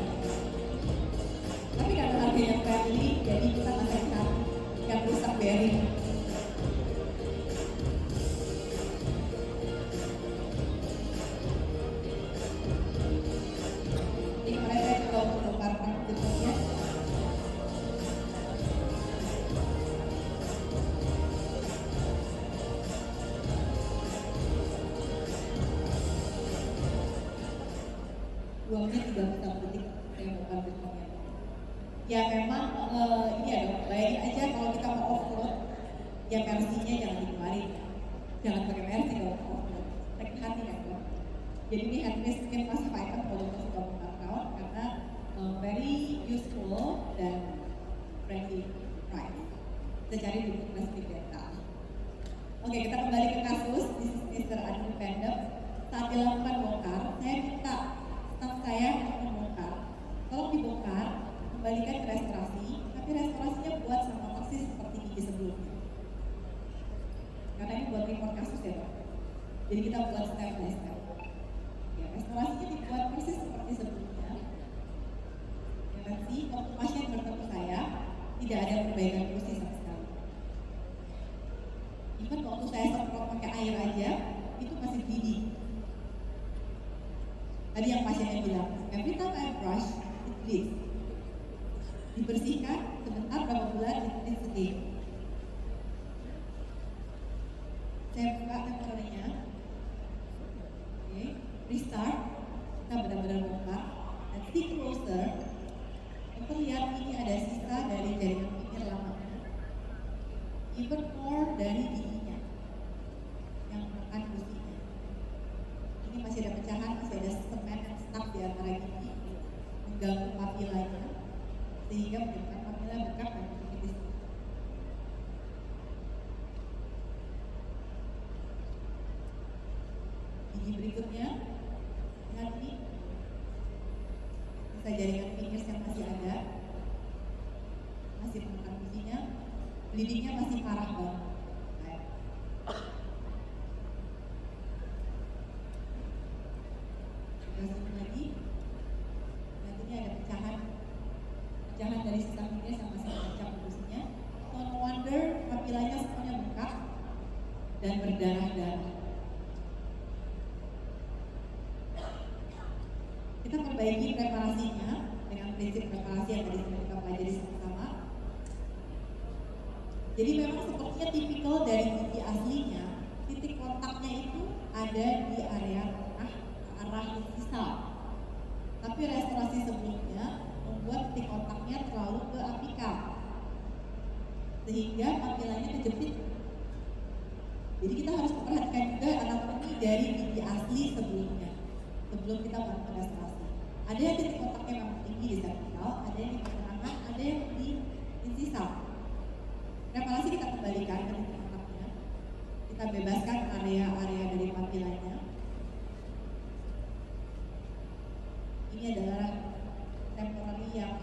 Tapi karena harganya friendly, jadi kita nggak sakit hati yang rusak bearing. Ini kemarin saya coba untuk bongkar praktiknya. Buangnya 30 detik saya bongkar praktiknya. Ya memang ini ya dok, bayangin aja kalau kita mau offload, ya versinya jangan dikeluarin. Jangan pakai versi kalau mau offload, sakit hati kan dok. Jadi ini handpiece mungkin pas item kalau kita sudah bongkar crown karena very useful dan friendly price. Kita cari di plastik dental. Oke, kita kembali ke kasus. This is Mr. Adil Pendem. Saat dilakukan bongkar, saya minta staf saya untuk membongkar. Kalau dibongkar, kembalikan ke restorasi, tapi restorasinya buat sama persis seperti gigi sebelumnya. Karena ini buat report kasus ya Pak. Jadi kita buat step by step. Ya, restorasinya dibuat persis seperti sebelumnya. Ya kan sih, waktu pasien bertemu saya, tidak ada perbaikan gusi sama sekali. Even waktu saya semprot pakai air aja, itu masih bleeding. Tadi yang pasiennya bilang, every time I brush, it bleeds. Dibersihkan, sebentar berapa bulan, it bleeds again. Saya buka temporarnya. Oke. restart, kita benar-benar buka, dan see closer, terlihat ini ada sisa dari jaringan pinggir lamanya, even more dari giginya yang menekan gusinya. Ini masih ada pecahan, masih ada semen yang stuck di antara gigi, mengganggu papilanya, sehingga menyebabkan papila bengkak dan menyakiti. Gigi berikutnya, lihat ini, sisa jaringan pinggir yang masih ada, masih menekan gusinya, bleedingnya masih parah banget. Kita lagi, nanti ini ada pecahan dari sisa pinggir yang masih mencap gusinya. No wonder papilanya semuanya bengkak dan berdarah-darah. Kita perbaiki preparasinya dengan prinsip preparasi yang tadi kita pelajari sama-sama. Jadi memang sepertinya tipikal dari gigi aslinya, titik kontaknya itu ada di area tengah arah incisal. Tapi restorasi sebelumnya membuat titik kontaknya terlalu ke apikal, sehingga papilanya kejepit. Jadi kita harus memperhatikan juga anatomi dari gigi asli sebelumnya, sebelum kita melakukan restorasi. Ada yang titik kontaknya memang tinggi di cervical, ada yang di pertengahan, ada yang di incisal. Reparasi kita kembalikan ke titik kontaknya, kita bebaskan area-area dari papilanya. Ini adalah temporary yang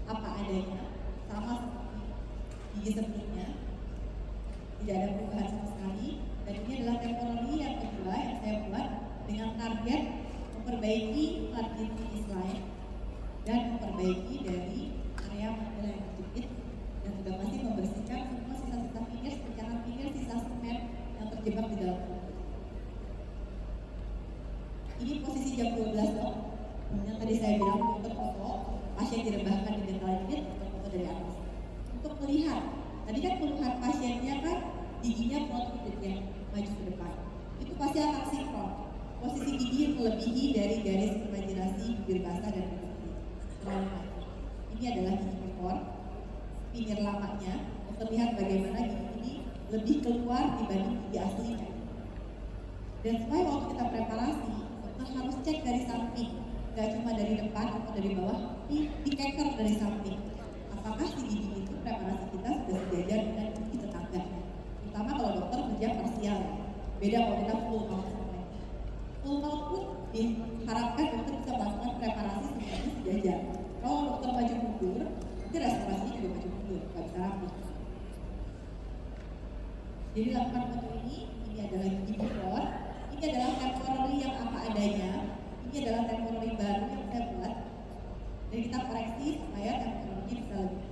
apa adanya, sama seperti gigi sebelumnya, tidak ada perubahan sama sekali. Dan ini adalah temporary yang kedua yang saya buat dengan target memperbaiki margin finish line dan memperbaiki dari area mandala yang terjepit, dan juga masih membersihkan semua sisa-sisa pinggir, pecahan pinggir, sisa semen yang terjebak di dalam mulut. Ini posisi jam 12 dok. Yang tadi saya bilang untuk foto pasien direbahkan di dental unit atau foto dari atas untuk melihat. Tadi kan keluhan pasiennya kan giginya protrude ya, maju ke depan. Itu pasti akan sinkron. Posisi gigi yang melebihi dari garis imajinasi bibir basah dan bibir terlalu maju. Ini adalah gigi perform, pinggir lamanya. Terlihat bagaimana gigi ini lebih keluar dibanding gigi aslinya. Dan supaya waktu kita preparasi, kita harus cek dari samping, gak cuma dari depan atau dari bawah, di keker dari samping. Apakah si gigi itu preparasi kita sudah sejajar dengan gigi tetangganya? Terutama kalau dokter kerja parsial, beda kalau kita full mouth. Full mouth pun diharapkan dokter bisa melakukan preparasi semuanya sejajar. Kalau dokter maju mundur, nanti restorasinya juga maju mundur, gak bisa rapi. Jadi lakukan foto ini adalah gigi before, ini adalah temporary yang apa adanya, ini adalah temporary baru yang saya buat, dan kita koreksi supaya temporary bisa lebih.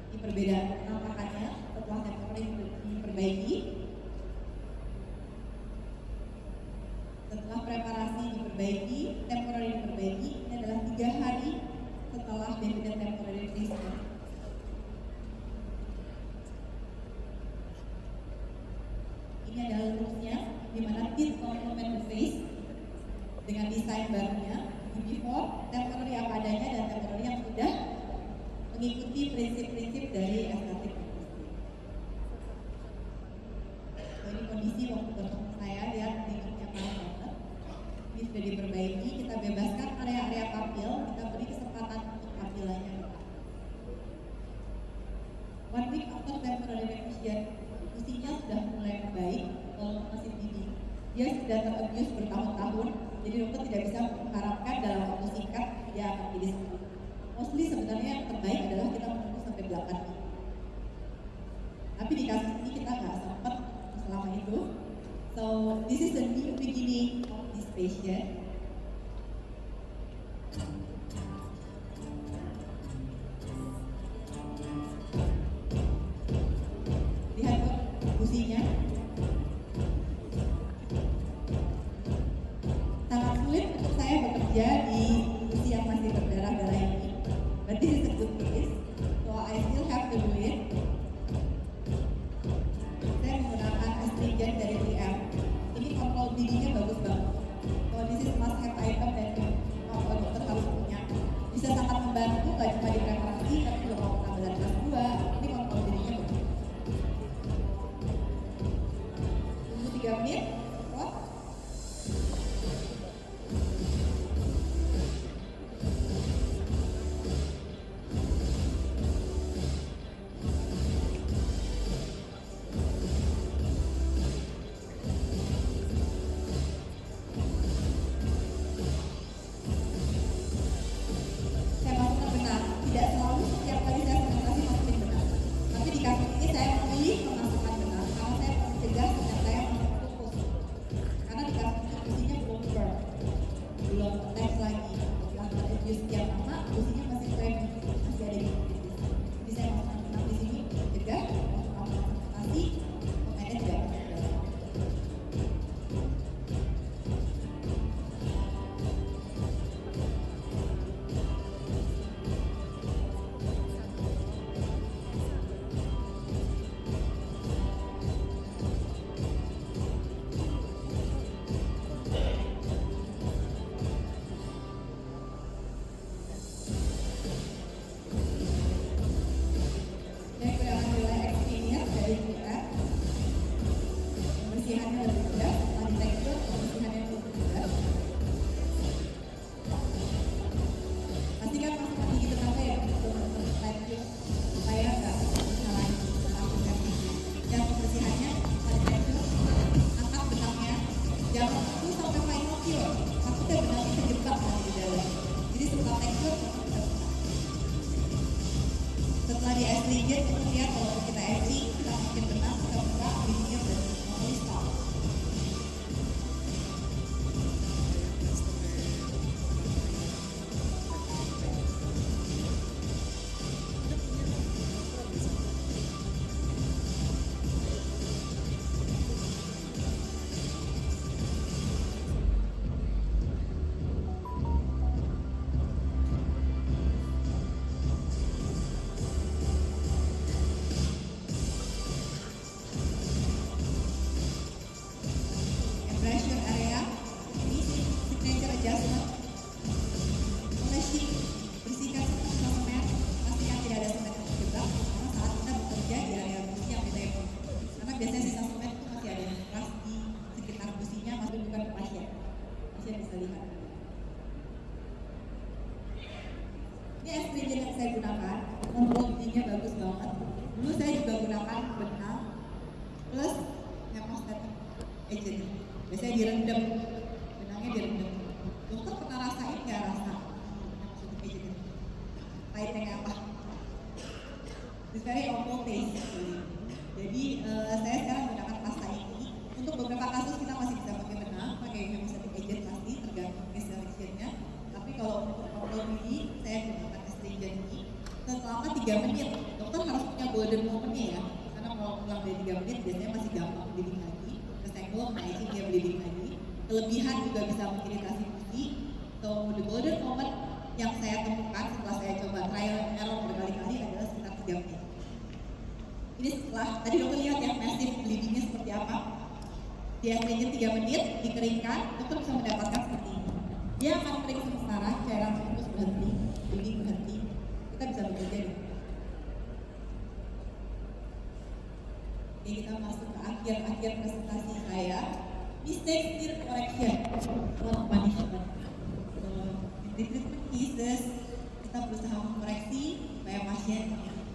Ini perbedaan penampakannya setelah temporary diperbaiki. Setelah preparasi diperbaiki, temporary diperbaiki, ini adalah 3 hari setelah definite temporary treatment. Ini adalah looknya, di mana teeth complement the face dengan desain barunya, di before, temporary apa adanya, dan temporary yang sudah mengikuti prinsip-prinsip dari estetik. Ini kondisi waktu bertemu saya, lihat tingginya parah banget. Ini sudah diperbaiki, kita bebaskan area-area papil, kita beri kesempatan untuk papilanya. 1 week after temporary revision, fungsinya sudah mulai membaik, kalau masih tinggi. Dia sudah terabuse bertahun-tahun, jadi dokter tidak bisa mengharapkan dalam waktu singkat dia akan jadi sembuh. Mostly sebenarnya yang terbaik adalah kita menunggu sampai 8 minggu. Tapi di kasus ini kita nggak sempat selama itu. So this is a new beginning of this patient. Lihat kok fungsinya. Sangat sulit untuk saya bekerja di usia yang masih berdarah-darah ini. But this is a good case, so I still have to do it. Saya menggunakan astringent dari 3M. biasanya sisa semen itu masih ada yang keras di sekitar gusinya, masih bukan ke pasien. Pasien bisa lihat. Ini astringent yang saya gunakan, kontrol bunyinya bagus banget. Dulu saya juga gunakan benang plus hemostatic agent. Biasanya direndam, benangnya direndam. Dokter pernah rasain nggak rasa hemostatic agent? Pahitnya apa? It's very awful taste actually. Jadi saya sekarang menggunakan pasta ini. Untuk beberapa kasus kita masih bisa pakai benang, pakai hemostatic agent pasti tergantung case selection-nya. Tapi kalau untuk kontrol bunyi, saya gunakan astringent ini selama 3 menit. Dokter harus punya golden moment-nya ya, karena kalau pulang dari 3 menit biasanya masih gampang bleeding lagi. Kesenggol, naikin dia bleeding lagi. Kelebihan juga bisa mengiritasi gusi. So the golden moment yang saya temukan setelah saya coba trial and error berkali-kali adalah sekitar 3 menit. Ini setelah, tadi dokter lihat ya, massive bleedingnya seperti apa. Di astringent 3 menit, dikeringkan, dokter bisa mendapatkan seperti ini. Dia akan kering sementara, cairan terus berhenti, bleeding berhenti. Kita bisa bekerja nih. Oke, kita masuk ke akhir presentasi saya. Mistake need correction, not punishment. Di treatment cases, kita berusaha mengkoreksi supaya pasien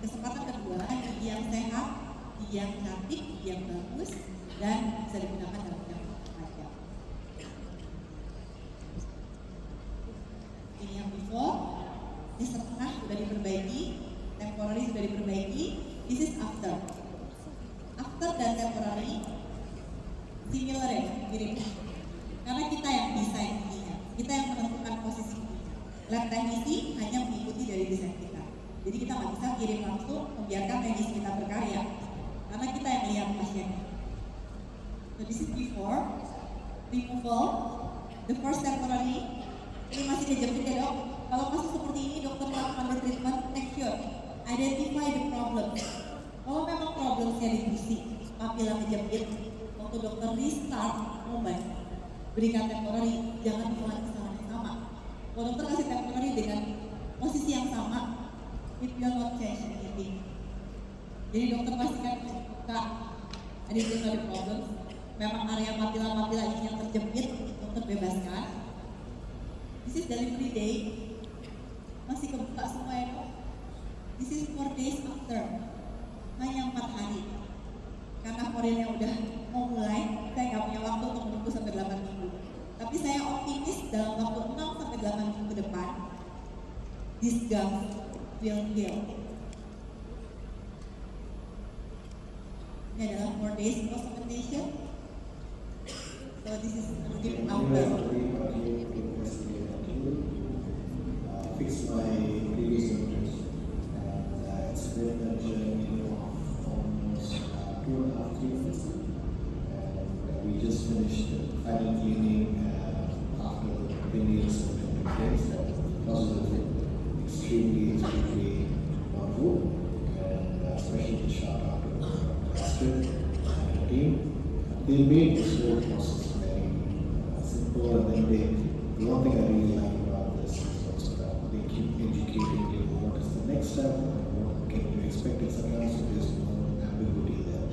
kesempatan kedua, gigi yang sehat, gigi yang cantik, gigi yang bagus, dan bisa digunakan dalam jangka panjang. Ini yang before, ini setengah sudah diperbaiki, temporary sudah diperbaiki, this is after. After dan temporary similar ya, mirip. Karena kita yang desain giginya, kita yang menentukan posisi giginya. Lab teknisi hanya mengikuti dari desain kita. Jadi kita nggak bisa kirim langsung membiarkan teknis kita berkarya, karena kita yang lihat pasiennya. So this is before removal, the first temporary. Ini masih kejepit ya dok. Kalau masih seperti ini dokter melakukan the treatment, make sure identify the problem. Kalau memang problemnya di gusi, papila kejepit, waktu dokter restart moment, berikan temporary, jangan mengulangi kesalahan yang sama. Kalau dokter kasih temporary dengan posisi yang sama, it will not change anything. Jadi dokter pastikan kak, ada ada problem. Memang area papila ini yang terjepit, dokter bebaskan. This is delivery day, masih kebuka semua ya dok. This is 4 days after, hanya 4 hari. Karena Koreanya udah mau mulai, saya nggak punya waktu untuk menunggu sampai 8 minggu. Tapi saya optimis dalam waktu 6 sampai 8 minggu ke depan, this gum will heal. Ini adalah 4 days post-operation. So this is a good after. Fix my previous injuries, and it's been a journey of almost 2.5-3 months, and we just finished the final cleaning after the veneers have been replaced. That was extremely wonderful, and especially the shout out to Astrid and her team. They made this whole process very simple, and then the one thing I really like about this is also that they keep educating you what is the next step and what can you expect, etc. So there's no ambiguity there.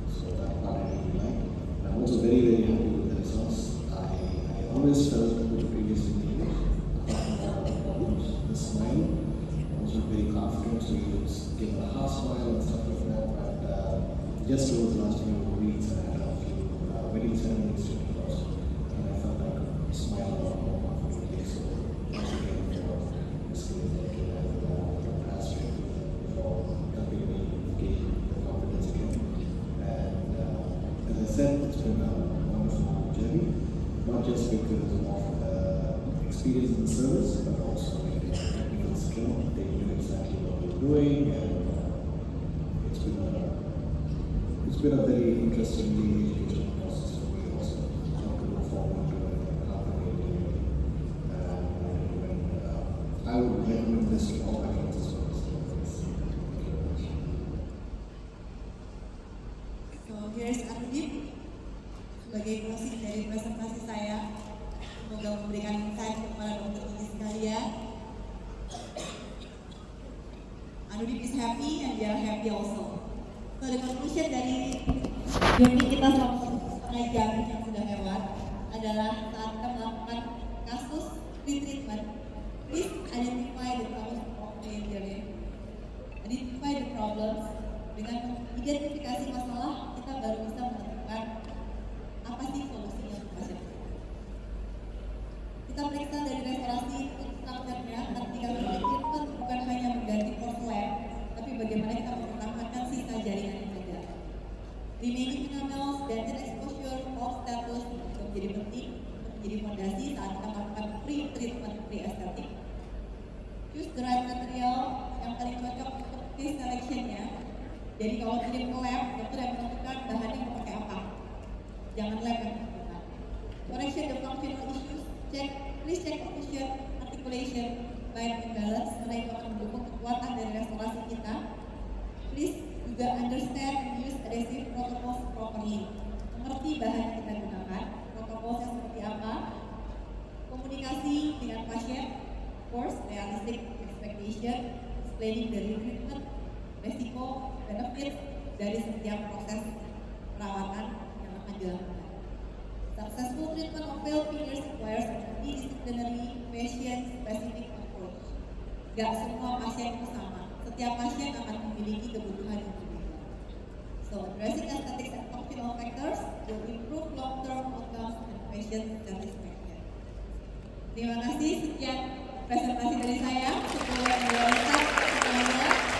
So that part I really like. And I'm also very, very happy with the results. I always felt with the previous interviews, apart from all the problems, the smile, I was very confident, so he was given a half smile and stuff like that. But just over the last few weeks, I had a few wedding ceremonies to close, and I felt I could smile a lot more confidently. So once again, for Ms. Clinton and Astrid for helping me gain the confidence again. And as I said, it's been a wonderful journey, not just because of the experience in the service, but also the technical skill. They knew exactly what they were doing, and it's been a very interestingly educational process for me also, how to look forward to it and how to maintain it. And I would recommend this to all my friends as well. So thank you very much. So here's Anudip sebagai closing dari presentasi saya. Semoga memberikan insight kepada dokter gigi sekalian. Anudip is happy and we are happy also. So the conclusion dari Journey kita selama setengah jam yang sudah lewat adalah saat kita melakukan kasus retreatment. Please identify the cause of the injury. Identify the problems. Dengan identifikasi masalah, kita baru bisa menentukan apa sih solusinya untuk pasien. Kita periksa dari restorasi strukturnya, ketika treatment bukan hanya mengganti porselen, tapi bagaimana kita mempertahankan sisa jaringan yang ada. Remaining enamels dan exposure of status menjadi penting, menjadi fondasi saat kita melakukan pre-treatment, pre-aesthetic. Choose the right material yang paling cocok untuk case selection-nya. Jadi kalau kirim ke lab, dokter yang menentukan bahannya mau pakai apa. Jangan lab yang menentukan. Correction the functional issues. Please check position, articulation, line imbalance, karena itu akan mendukung kekuatan dari restorasi kita. Please juga understand and use adhesive protocols properly. Mengerti bahan yang kita gunakan, protokolnya seperti apa, komunikasi dengan pasien, of course, realistic expectation, explaining the treatment, resiko, benefit dari setiap proses perawatan yang akan dilakukan. Successful treatment of failed fingers requires a multidisciplinary, patient-specific approach. Gak semua pasien itu sama. Setiap pasien akan memiliki kebutuhan yang berbeda. So, addressing aesthetic and functional factors will improve long-term outcomes and patient satisfaction. Terima kasih. Sekian presentasi dari saya. Semoga semuanya